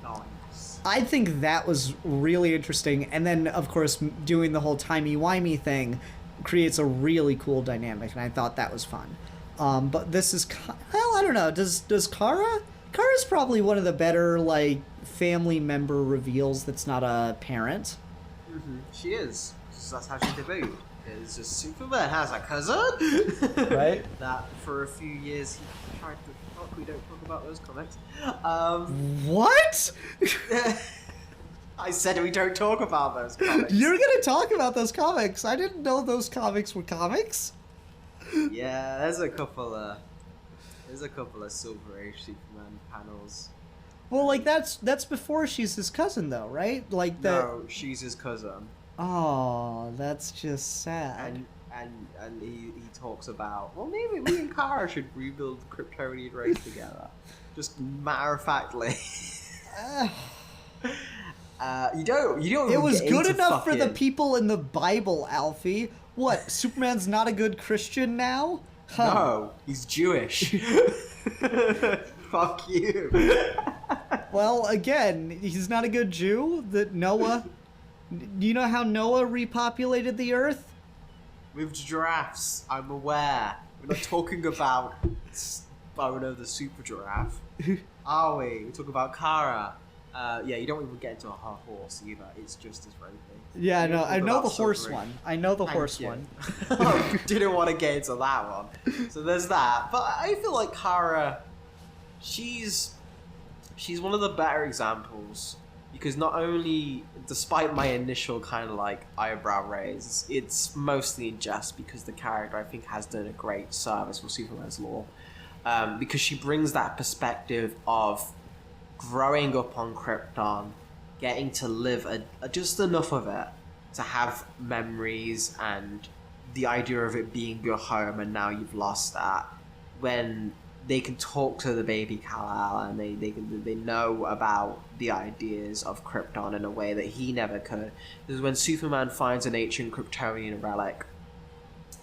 Nice. I think that was really interesting, and then of course doing the whole timey-wimey thing creates a really cool dynamic, and I thought that was fun. But this is, well, I don't know, does Kara's probably one of the better, like, family member reveals that's not a parent. Mm-hmm. She is. That's how she debuted. It's just Superman has a cousin, Right? That for a few years he tried to. Fuck, we don't talk about those comics. What? I said we don't talk about those comics. You're gonna talk about those comics. I didn't know those comics were comics. Yeah, there's a couple of Silver Age Superman panels. Well, like that's before she's his cousin, though, right? Like that. No, she's his cousin. Oh, that's just sad. And he talks about, well, maybe me and Kara should rebuild the Kryptonian race together. Just matter of factly. You don't. It was good enough for the fucking... people in the Bible, Alfie. What? Superman's not a good Christian now? Huh. No, he's Jewish. Fuck you. Well, again, he's not a good Jew. That Noah. Do you know how Noah repopulated the Earth? With giraffes, I'm aware. We're not talking about Bono the super giraffe, are we? We talk about Kara. Yeah, you don't even get into her horse either. It's just as rapey. Yeah, no, I know the horse one. I know the horse one. Didn't want to get into that one. So there's that. But I feel like Kara, she's one of the better examples. Because not only, despite my initial kind of like eyebrow raise, it's mostly in jest because the character I think has done a great service for Superman's lore. Because she brings that perspective of growing up on Krypton, getting to live just enough of it to have memories and the idea of it being your home, and now you've lost that. When they can talk to the baby Kal-El and they know about the ideas of Krypton in a way that he never could. This is when Superman finds an ancient Kryptonian relic.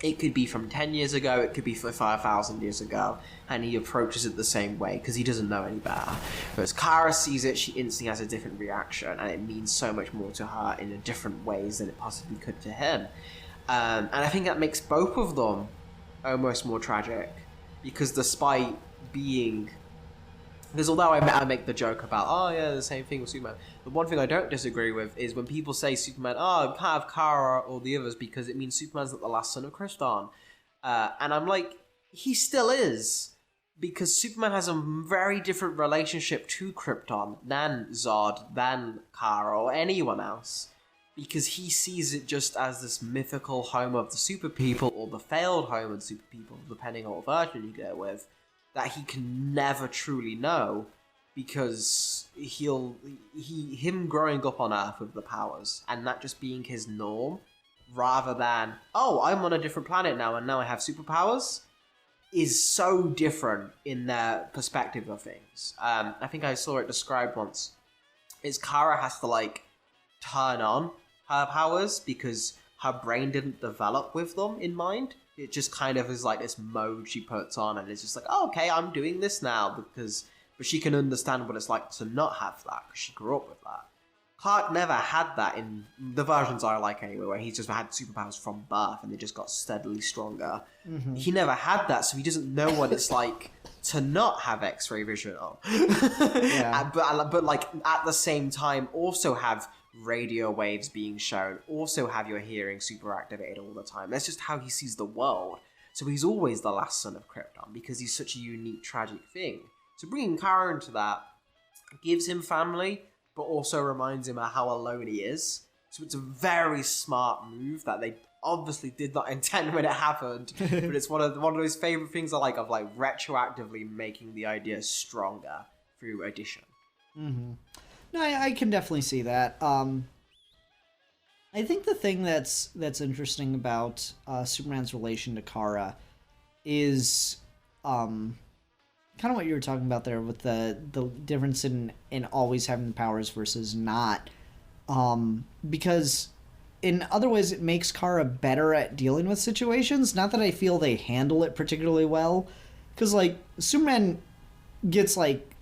It could be from 10 years ago, it could be for 5,000 years ago, and he approaches it the same way because he doesn't know any better. Whereas Kara sees it, she instantly has a different reaction, and it means so much more to her in a different ways than it possibly could to him. And I think that makes both of them almost more tragic, because despite being... Because although I make the joke about, oh yeah, the same thing with Superman, the one thing I don't disagree with is when people say Superman, oh, can't have Kara or the others because it means Superman's not the last son of Krypton. And I'm like, he still is. Because Superman has a very different relationship to Krypton than Zod, than Kara, or anyone else. Because he sees it just as this mythical home of the super people, or the failed home of the super people, depending on what version you go with, that he can never truly know, because him growing up on Earth with the powers, and that just being his norm, rather than, oh, I'm on a different planet now, and now I have superpowers, is so different in their perspective of things. I think I saw it described once, is Kara has to, like, turn on her powers because her brain didn't develop with them in mind. It just kind of is like this mode she puts on, and it's just like, oh, okay, I'm doing this now, but she can understand what it's like to not have that, because she grew up with that. Clark never had that in the versions I like anyway, where he's just had superpowers from birth, and they just got steadily stronger. Mm-hmm. He never had that, so he doesn't know what it's like to not have X-ray vision on. Yeah. But like, at the same time, also have radio waves being shown, also have your hearing super activated all the time. That's just how he sees the world. So he's always the last son of Krypton, because he's such a unique, tragic thing. So bringing Kara into that gives him family, but also reminds him of how alone he is. So it's a very smart move that they obviously did not intend when it happened, but it's one of those favorite things I like, of like retroactively making the idea stronger through addition. Mm-hmm. No, I can definitely see that. I think the thing that's interesting about Superman's relation to Kara is kind of what you were talking about there with the difference in always having the powers versus not. Because in other ways it makes Kara better at dealing with situations. Not that I feel they handle it particularly well, because like Superman gets like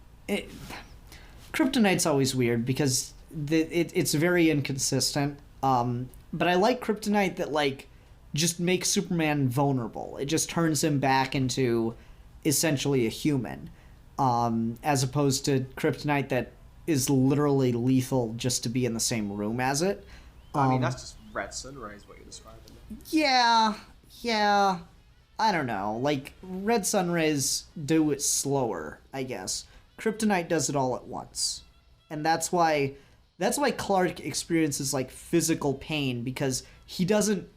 Kryptonite's always weird because it's very inconsistent. But I like Kryptonite that like just makes Superman vulnerable. It just turns him back into essentially a human, as opposed to Kryptonite that is literally lethal just to be in the same room as it. I mean, that's just Red Sunrise, what you're describing. Yeah. I don't know. Like, Red Sunrays do it slower, I guess. Kryptonite does it all at once. And that's why Clark experiences, like, physical pain, because he doesn't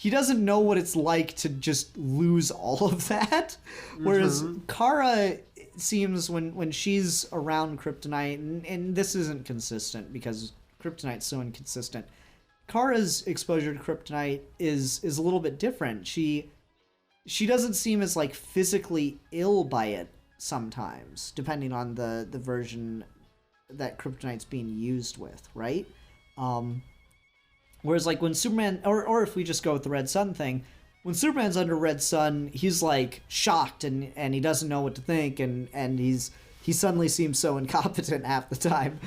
know what it's like to just lose all of that. Whereas Kara seems, when she's around Kryptonite, and this isn't consistent because Kryptonite's so inconsistent, Kara's exposure to Kryptonite is a little bit different. She doesn't seem as like physically ill by it sometimes, depending on the version that Kryptonite's being used with, right? Whereas like when Superman, or if we just go with the Red Sun thing, when Superman's under Red Sun, he's like shocked and he doesn't know what to think, and he suddenly seems so incompetent half the time.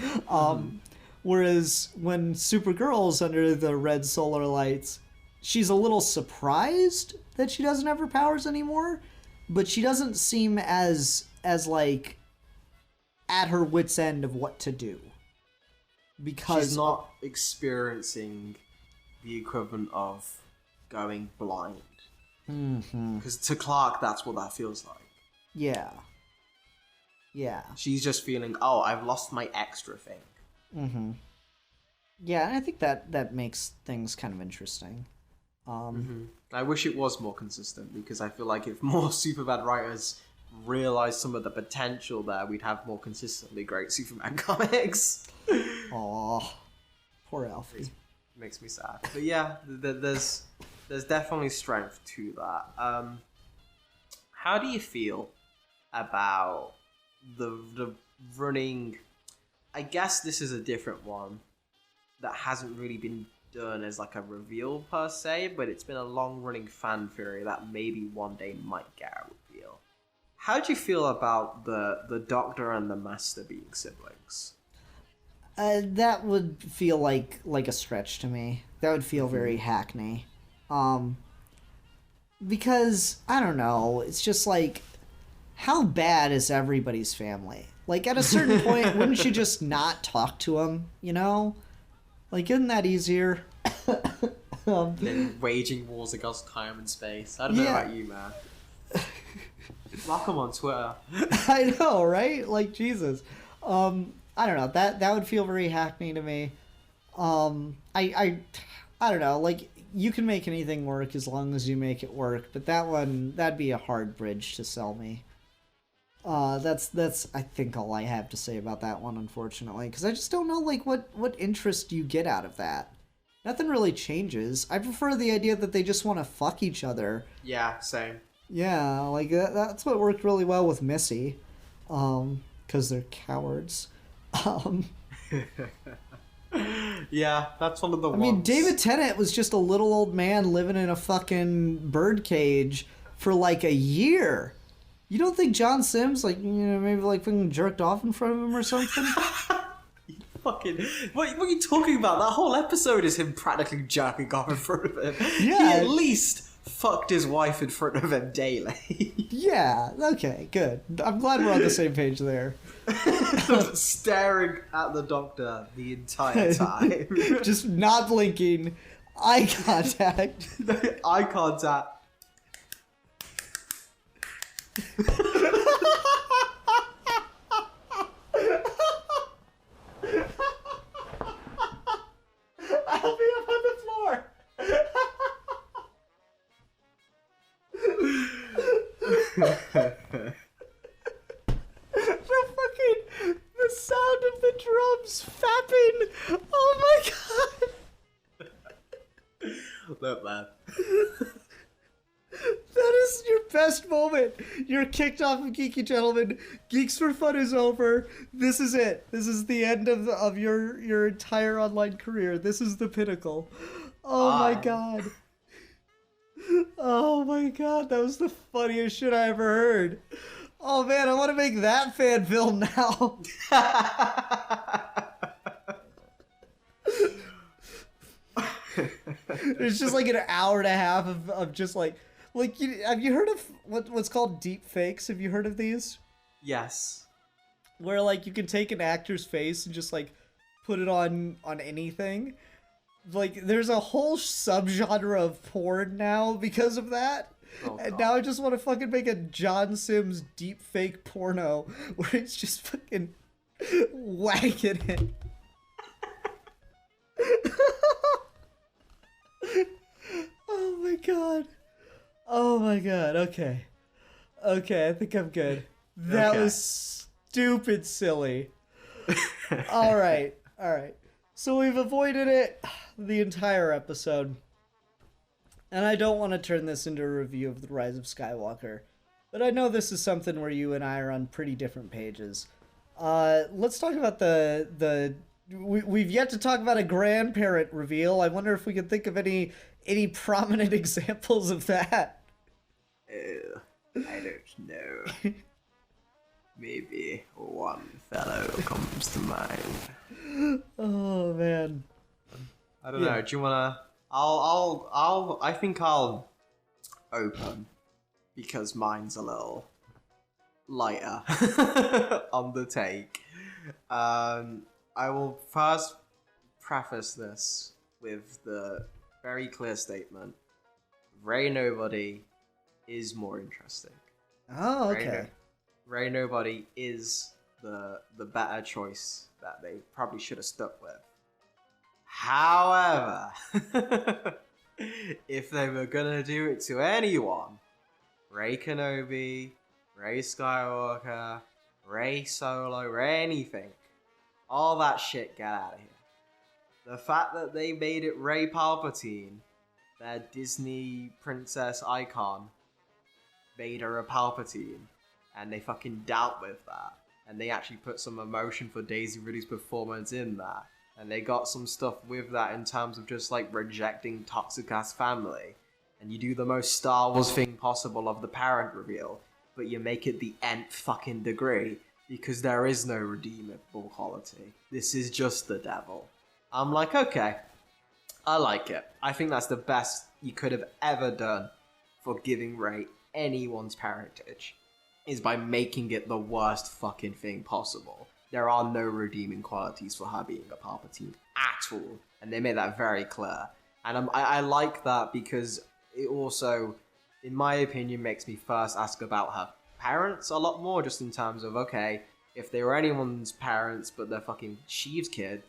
Whereas when Supergirl's under the red solar lights, she's a little surprised that she doesn't have her powers anymore, but she doesn't seem as like at her wit's end of what to do. Because she's not experiencing the equivalent of going blind. Because to Clark, that's what that feels like. Yeah. She's just feeling, oh, I've lost my extra thing. Yeah, and I think that makes things kind of interesting. I wish it was more consistent, because I feel like if more Superman writers realized some of the potential there, we'd have more consistently great Superman comics. Aw, poor Alfie. Makes me sad. But yeah, there's definitely strength to that. How do you feel about the running? I guess this is a different one that hasn't really been done as like a reveal per se, but it's been a long-running fan theory that maybe one day might get a reveal. How do you feel about the Doctor and the Master being siblings? That would feel like a stretch to me. That would feel very Hackney. Because, I don't know, it's just like, how bad is everybody's family? Like, at a certain point, wouldn't you just not talk to them, you know? Like, isn't that easier? Than waging wars against time and space. I don't know about you, man. Lock them on Twitter. I know, right? Like, Jesus. I don't know. That would feel very Hackney to me. I don't know. Like, you can make anything work as long as you make it work, but that'd be a hard bridge to sell me. That's I think all I have to say about that one, unfortunately, because I just don't know like what interest you get out of that. Nothing really changes. I prefer the idea that they just want to fuck each other. Yeah, same. Yeah, like that's what worked really well with Missy, because they're cowards. Yeah, that's one of the ones. I mean, David Tennant was just a little old man living in a fucking birdcage for like a year. You don't think John Sims, like, you know, maybe like fucking jerked off in front of him or something? Fucking, what are you talking about? That whole episode is him practically jerking off in front of him. Yeah. He at least fucked his wife in front of him daily. Yeah, okay, good. I'm glad we're on the same page there. Staring at the Doctor the entire time. Just not blinking. Eye contact. Eye contact. I'll be up on the floor. The sound of the drums fapping. Oh my god. Look, man. That is your best moment. You're kicked off of Geeky, gentlemen. Geeks for Fun is over. This is it. This is the end of your entire online career. This is the pinnacle. Oh my god. Oh my god, that was the funniest shit I ever heard. Oh man, I want to make that fan film now. There's just like an hour and a half of just like have you heard of what's called deep fakes? Have you heard of these? Yes. Where like you can take an actor's face and just like put it on anything. Like there's a whole subgenre of porn now because of that. Oh, and God. now I just want to fucking make a John Sims deep fake porno where it's just fucking whacking it. Oh my god. Oh my god. Okay. Okay, I think I'm good. That Okay. was stupid silly. All right. All right. So we've avoided it the entire episode. And I don't want to turn this into a review of The Rise of Skywalker. But I know this is something where you and I are on pretty different pages. Let's talk about we've yet to talk about a grandparent reveal. I wonder if we can think of any prominent examples of that. I don't know. Maybe one fellow comes to mind. Oh man. I don't know. Do you wanna? I think I'll open because mine's a little lighter on the take. I will first preface this with the very clear statement: Ray Nobody is more interesting. Oh, okay. Ray Nobody is the better choice that they probably should have stuck with. However, if they were gonna do it to anyone, Ray Kenobi, Ray Skywalker, Ray Solo, Ray anything, all that shit, get out of here. The fact that they made it Ray Palpatine, their Disney princess icon, made her a Palpatine, and they fucking dealt with that, and they actually put some emotion for Daisy Ridley's performance in that, and they got some stuff with that in terms of just like rejecting toxic ass family, and you do the most Star Wars thing possible of the parent reveal, but you make it the nth fucking degree because there is no redeemable quality. This is just the devil. I'm like, okay, I like it. I think that's the best you could have ever done for giving Rey anyone's parentage, is by making it the worst fucking thing possible. There are no redeeming qualities for her being a Palpatine at all, and they made that very clear. And I like that because it also, in my opinion, makes me first ask about her parents a lot more, just in terms of, okay, if they were anyone's parents but they're fucking Sheev's kid,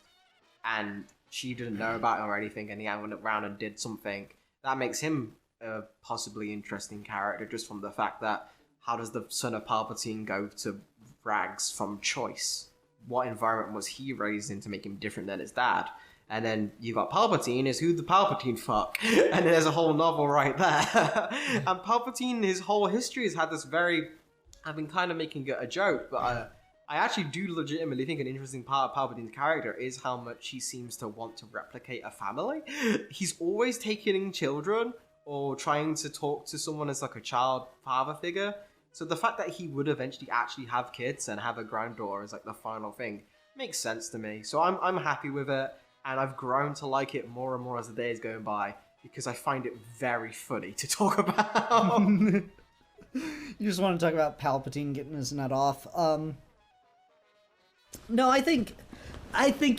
and she didn't know about it or anything, and he went around and did something, that makes him a possibly interesting character, just from the fact that how does the son of Palpatine go to rags from choice? What environment was he raised in to make him different than his dad? And then you got Palpatine, is who the Palpatine fuck? And there's a whole novel right there. And Palpatine, his whole history has had this very... I've been kind of making it a joke, but I actually do legitimately think an interesting part of Palpatine's character is how much he seems to want to replicate a family. He's always taking in children or trying to talk to someone as like a child father figure. So the fact that he would eventually actually have kids and have a granddaughter as like the final thing makes sense to me. So I'm happy with it, and I've grown to like it more and more as the days go by because I find it very funny to talk about. You just want to talk about Palpatine getting his nut off. No, I think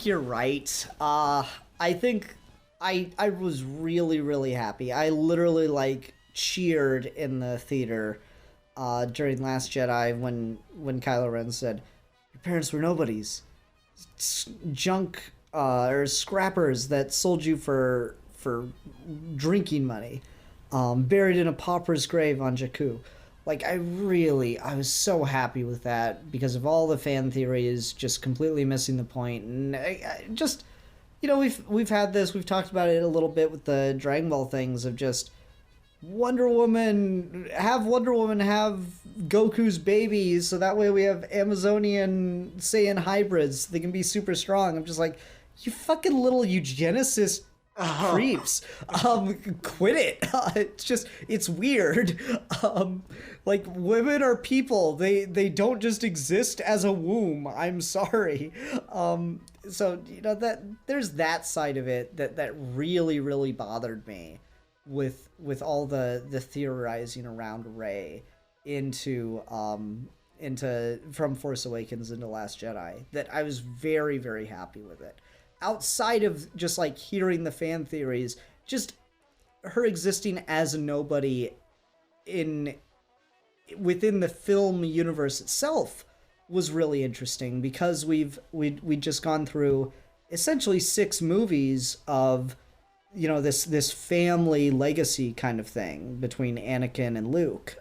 you're right. I think I was really, really happy. I literally like cheered in the theater during Last Jedi when Kylo Ren said, "Your parents were nobodies, junk or scrappers that sold you for drinking money, buried in a pauper's grave on Jakku." Like, I was so happy with that because of all the fan theories just completely missing the point. And I just, you know, we've had this, we've talked about it a little bit with the Dragon Ball things of just Wonder Woman have Goku's babies, so that way we have Amazonian Saiyan hybrids. They can be super strong. I'm just like, you fucking little eugenicist creeps. Quit it. It's weird. Like, women are people. They don't just exist as a womb. I'm sorry. So, you know, that there's that side of it that really, really bothered me with all the theorizing around Rey into from Force Awakens into Last Jedi, that I was very, very happy with it. Outside of just like hearing the fan theories, just her existing as a nobody within the film universe itself was really interesting, because we'd just gone through essentially 6 movies of, you know, this family legacy kind of thing between Anakin and Luke.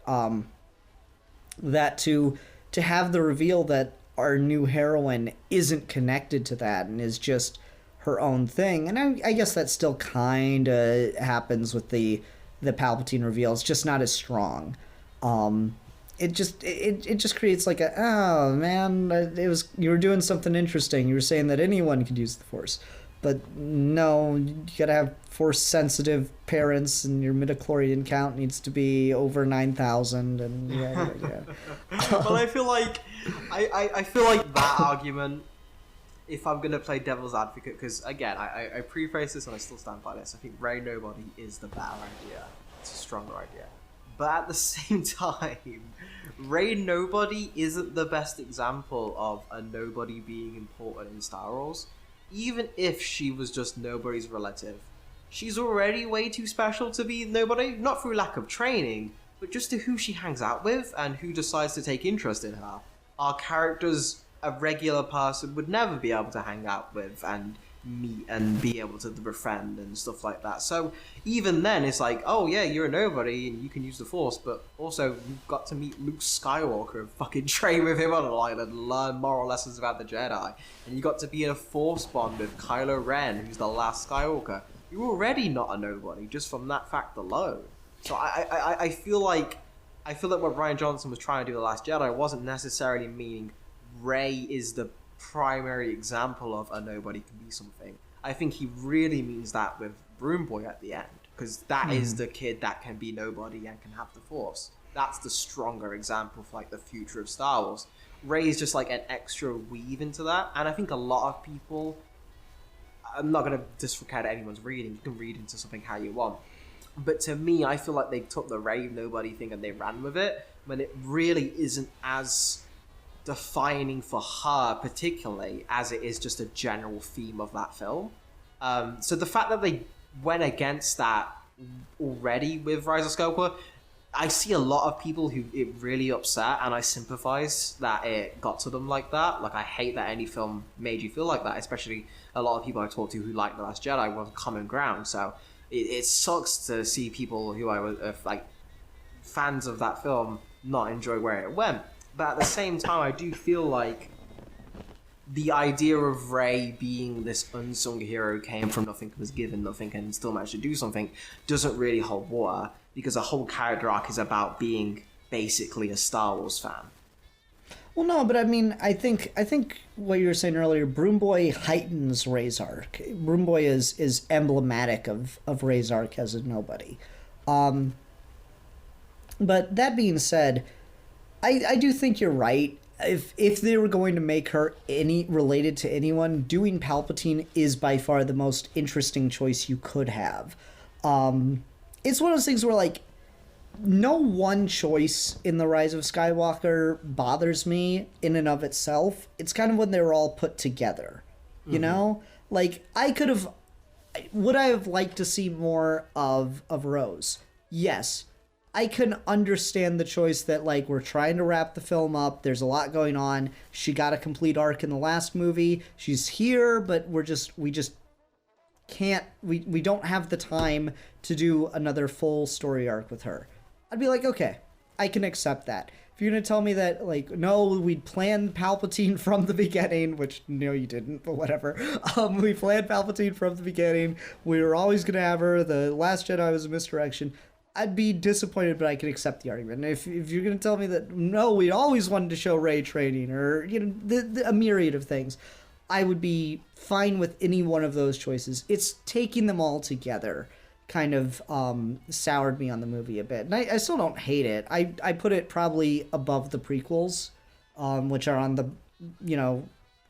That to have the reveal that our new heroine isn't connected to that and is just her own thing, and I guess that still kind of happens with the Palpatine reveal. It's just not as strong. It just creates like a, oh man, you were doing something interesting. You were saying that anyone could use the Force. But no, you gotta have Force-sensitive parents, and your midichlorian count needs to be over 9,000, and yeah. Well, I feel like I feel like that argument, if I'm gonna play devil's advocate, because again, I preface this and I still stand by this. I think Rey Nobody is the better idea. It's a stronger idea. But at the same time, Rey Nobody isn't the best example of a nobody being important in Star Wars. Even if she was just nobody's relative, she's already way too special to be nobody, not through lack of training, but just to who she hangs out with and who decides to take interest in her. Our characters a regular person would never be able to hang out with and meet and be able to befriend and stuff like that. So even then, it's like, oh yeah, you're a nobody and you can use the Force, but also you've got to meet Luke Skywalker and fucking train with him on an island and learn moral lessons about the Jedi. And you got to be in a Force bond with Kylo Ren, who's the last Skywalker. You're already not a nobody just from that fact alone. So I feel like what Rian Johnson was trying to do with The Last Jedi wasn't necessarily meaning Rey is the primary example of a nobody can be something. I think he really means that with Broom Boy at the end, because that is the kid that can be nobody and can have the Force. That's the stronger example for like the future of Star Wars. Rey is just like an extra weave into that, and I think a lot of people, I'm not going to disregard anyone's reading, you can read into something how you want, but to me, I feel like they took the Rey nobody thing and they ran with it, when it really isn't as defining for her particularly as it is just a general theme of that film. So the fact that they went against that already with Rise of Skywalker, I see a lot of people who it really upset, and I sympathize that it got to them like that. Like, I hate that any film made you feel like that, especially a lot of people I talked to who like The Last Jedi were common ground. So it sucks to see people who I was like fans of that film not enjoy where it went. But at the same time, I do feel like the idea of Rey being this unsung hero came from nothing, was given nothing, and still managed to do something, doesn't really hold water, because a whole character arc is about being basically a Star Wars fan. Well, no, but I mean, I think what you were saying earlier, Broom Boy heightens Rey's arc. Broom Boy is emblematic of Rey's arc as a nobody. But that being said, I do think you're right. If they were going to make her any related to anyone, doing Palpatine is by far the most interesting choice you could have. It's one of those things where, like, no one choice in The Rise of Skywalker bothers me in and of itself. It's kind of when they were all put together, you know? Like, would I have liked to see more of Rose? Yes. I can understand the choice that, like, we're trying to wrap the film up. There's a lot going on. She got a complete arc in the last movie. She's here, but we just can't, we don't have the time to do another full story arc with her. I'd be like, okay, I can accept that. If you're going to tell me that, like, no, we'd planned Palpatine from the beginning, which, no, you didn't, but whatever. We planned Palpatine from the beginning. We were always going to have her. The Last Jedi was a misdirection. I'd be disappointed, but I could accept the argument. If you're going to tell me that, no, we always wanted to show ray training or, a myriad of things, I would be fine with any one of those choices. It's taking them all together kind of soured me on the movie a bit. And I still don't hate it. I put it probably above the prequels, which are on the,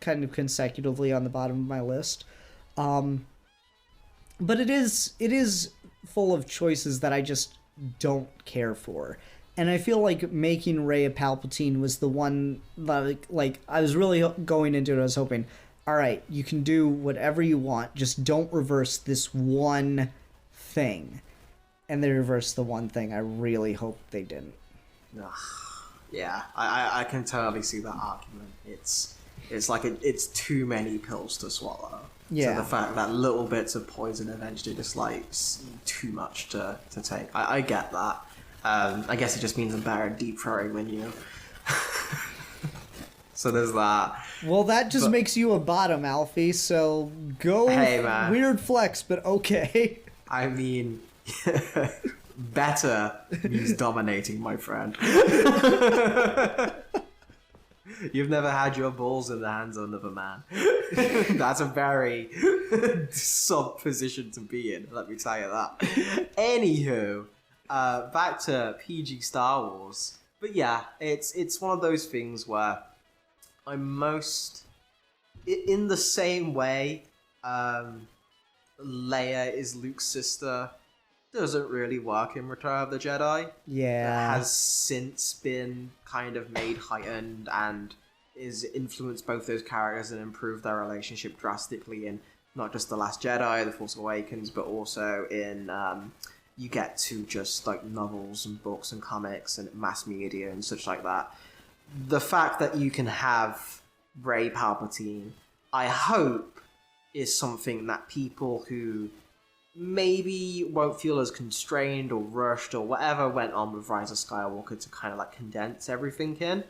kind of consecutively on the bottom of my list. But it is full of choices that I just don't care for. And I feel like making Rey a Palpatine was the one that, like I was really going into it, I was hoping, all right, you can do whatever you want, just don't reverse this one thing. And they reversed the one thing. I really hope they didn't. Yeah, I can totally see that argument. It's like it's too many pills to swallow. Yeah. So the fact that little bits of poison eventually just like too much to take. I get that. I guess it just means I'm better at deep throwing than you. So there's that. Well, that just makes you a bottom, Alfie. So go. Hey, man. Weird flex, but okay. I mean, better means dominating, my friend. You've never had your balls in the hands of another man. That's a very sub position to be in, let me tell you that. Anywho, back to PG Star Wars. But yeah, it's one of those things where I'm most... In the same way Leia is Luke's sister doesn't really work in Return of the Jedi. Yeah. It has since been kind of made heightened and is influenced both those characters and improved their relationship drastically in not just The Last Jedi, The Force Awakens, but also in you get to just like novels and books and comics and mass media and such like that. The fact that you can have Rey Palpatine, I hope, is something that people who maybe won't feel as constrained or rushed or whatever went on with Rise of Skywalker to kind of like condense everything in,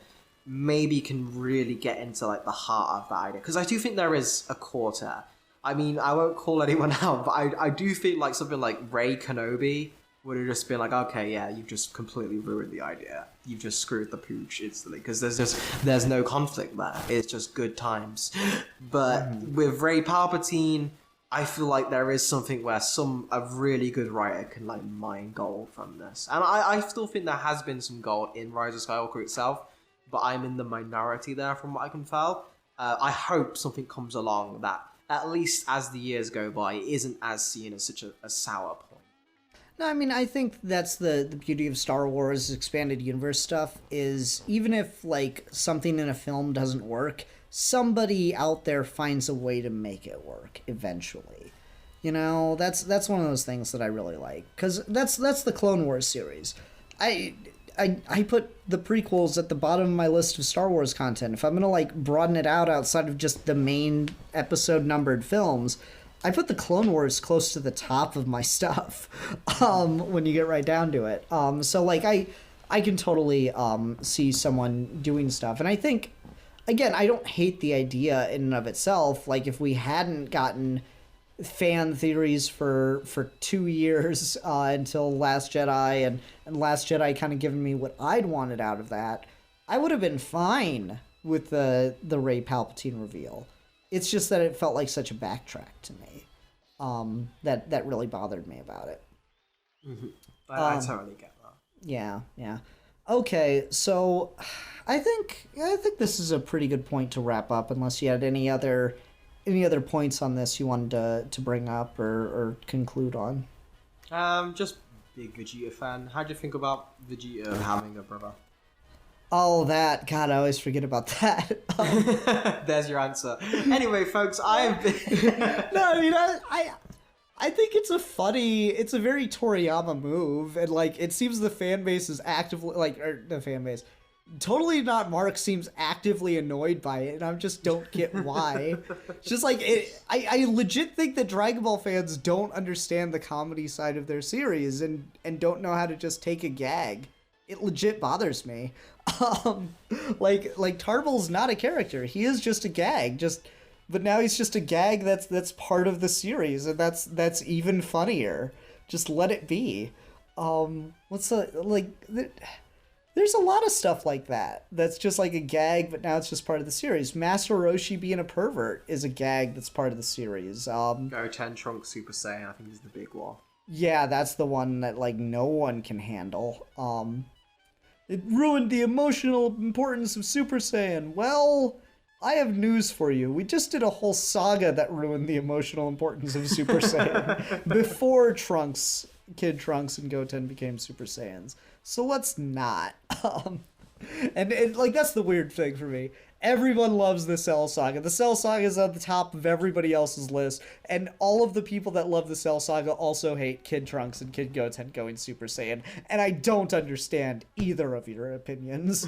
maybe can really get into like the heart of that idea. Because I do think there is a core to it. I mean, I won't call anyone out, but I do think like something like Rey Kenobi would have just been like, okay, yeah, you've just completely ruined the idea. You've just screwed the pooch instantly. Because there's no conflict there. It's just good times. But with Rey Palpatine, I feel like there is something where a really good writer can like mine gold from this. And I still think there has been some gold in Rise of Skywalker itself, but I'm in the minority there from what I can tell. I hope something comes along that, at least as the years go by, isn't as seen as such a sour point. No, I mean, I think that's the beauty of Star Wars expanded universe stuff, is even if like something in a film doesn't work, somebody out there finds a way to make it work eventually. That's one of those things that I really like, because that's the Clone Wars series. I put the prequels at the bottom of my list of Star Wars content. If I'm gonna like broaden it out outside of just the main episode numbered films, I put the Clone Wars close to the top of my stuff. When you get right down to it. So like I can totally see someone doing stuff, and I think, again, I don't hate the idea in and of itself. Like, if we hadn't gotten fan theories for 2 years until Last Jedi, and Last Jedi kind of giving me what I'd wanted out of that, I would have been fine with the Rey Palpatine reveal. It's just that it felt like such a backtrack to me. That really bothered me about it. Mm-hmm. I totally get that. Yeah. Okay, so I think this is a pretty good point to wrap up, unless you had any other points on this you wanted to bring up or conclude on. Just big Vegeta fan. How'd you think about Vegeta having a brother? Oh, that. God, I always forget about that. There's your answer. Anyway, folks, I've been... No, I mean, I think it's a very Toriyama move, and like it seems the fan base is actively the fan base, totally not Mark, seems actively annoyed by it, and I just don't get why. It's just like I legit think that Dragon Ball fans don't understand the comedy side of their series and don't know how to just take a gag. It legit bothers me. Like Tarbell's not a character. He is just a gag. But now he's just a gag that's part of the series, and that's even funnier. Just let it be. What's the there's a lot of stuff like that that's just like a gag, but now it's just part of the series. Master Roshi being a pervert is a gag that's part of the series. Goten Trunks Super Saiyan, I think, is the big one. Yeah, that's the one that like no one can handle. It ruined the emotional importance of Super Saiyan. Well, I have news for you. We just did a whole saga that ruined the emotional importance of Super Saiyan before Kid Trunks and Goten became Super Saiyans. So let's not. And like that's the weird thing for me. Everyone loves the Cell Saga. The Cell Saga is at the top of everybody else's list, and all of the people that love the Cell Saga also hate Kid Trunks and Kid Goten going Super Saiyan, and I don't understand either of your opinions.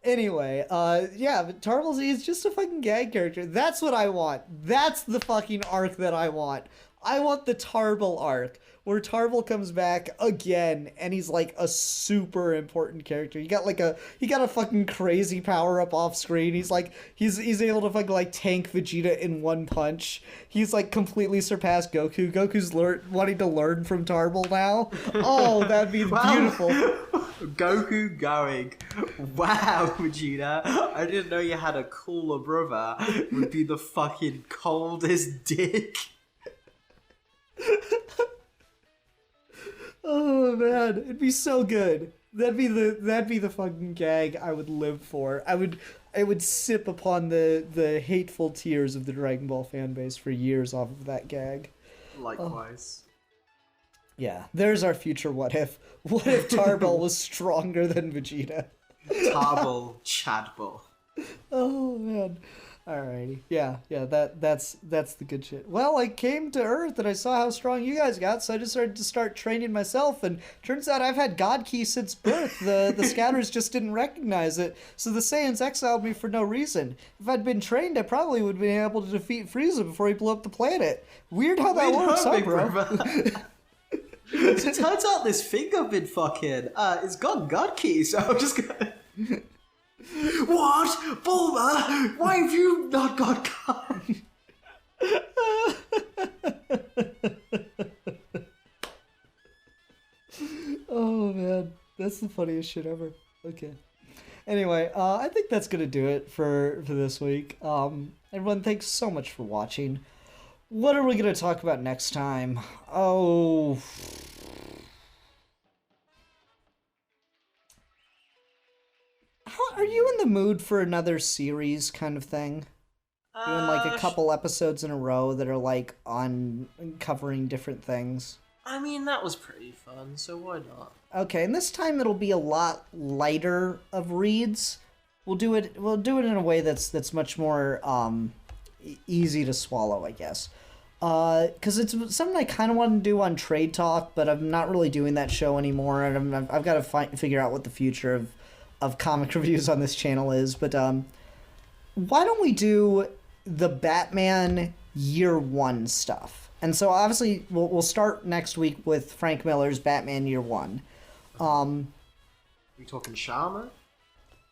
Anyway, yeah, but Tarble Z is just a fucking gag character. That's what I want. That's the fucking arc that I want. I want the Tarble arc, where Tarble comes back again, and he's like a super important character. He got a fucking crazy power up off screen. He's able to fucking like tank Vegeta in one punch. He's like completely surpassed Goku. Goku's wanting to learn from Tarble now. Oh, that'd be beautiful. Goku going, wow, Vegeta, I didn't know you had a cooler brother. Would be the fucking coldest dick. Oh man, it'd be so good. That'd be the fucking gag I would live for. I would sip upon the hateful tears of the Dragon Ball fan base for years off of that gag. Likewise. Yeah, there's our future what if. What if Tarble was stronger than Vegeta? Tarble, Chadble. Oh man. Alrighty. Yeah, that's the good shit. Well, I came to Earth and I saw how strong you guys got, so I just started to start training myself, and turns out I've had God Ki since birth. The Scouters just didn't recognize it, so the Saiyans exiled me for no reason. If I'd been trained, I probably would have been able to defeat Frieza before he blew up the planet. Weird how that works, huh, bro? It turns out this thing I've been fucking, it's got God Ki, so I'm just gonna... What? Bulma? Why have you not got God? Oh man, that's the funniest shit ever. Okay. Anyway, I think that's gonna do it for this week. Everyone, thanks so much for watching. What are we gonna talk about next time? Oh. Are you in the mood for another series kind of thing? Doing like a couple episodes in a row that are like on covering different things? I mean, that was pretty fun, so why not? Okay, and this time it'll be a lot lighter of reads. We'll do it in a way that's much more easy to swallow, I guess. Because it's something I kind of want to do on Trade Talk, but I'm not really doing that show anymore, and I've got to figure out what the future of comic reviews on this channel is. But why don't we do the Batman Year 1 stuff? And so obviously we'll start next week with Frank Miller's Batman Year 1. We talking Sharma?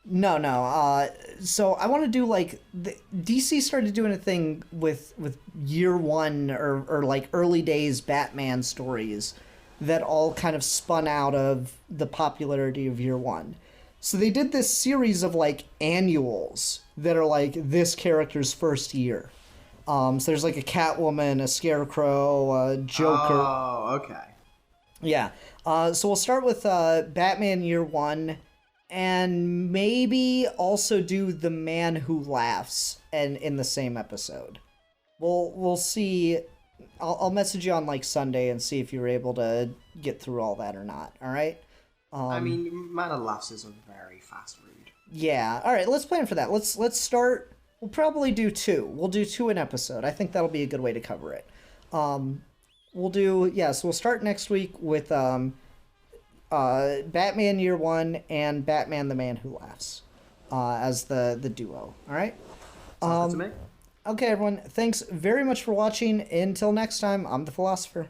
No. So I want to do like DC started doing a thing with Year 1 or like early days Batman stories that all kind of spun out of the popularity of Year 1. So they did this series of like annuals that are like this character's first year. So there's like a Catwoman, a Scarecrow, a Joker. Oh, okay. Yeah. So we'll start with Batman Year 1, and maybe also do The Man Who Laughs in the same episode. We'll see. I'll message you on like Sunday and see if you're able to get through all that or not. All right. I mean, Man of Laughs is a very fast read. Yeah. All right. Let's plan for that. Let's start. We'll probably do 2. We'll do 2 an episode. I think that'll be a good way to cover it. We'll do, so we'll start next week with Batman Year 1 and Batman the Man Who Laughs as the duo. All right? Sounds good to me. Okay, everyone. Thanks very much for watching. Until next time, I'm the Philosopher.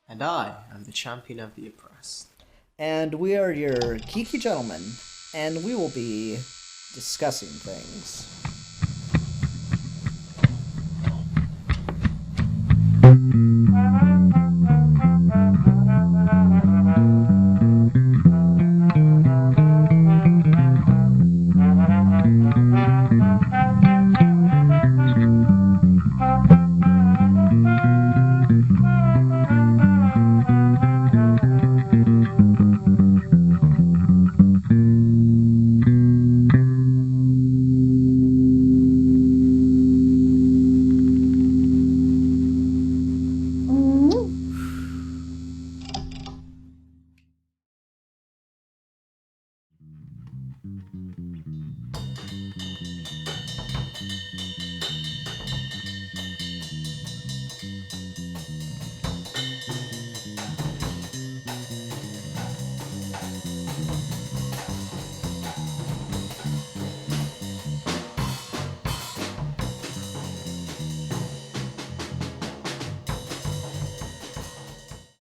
And I am the champion of the oppressed. And we are your geeky gentlemen, and we will be discussing things.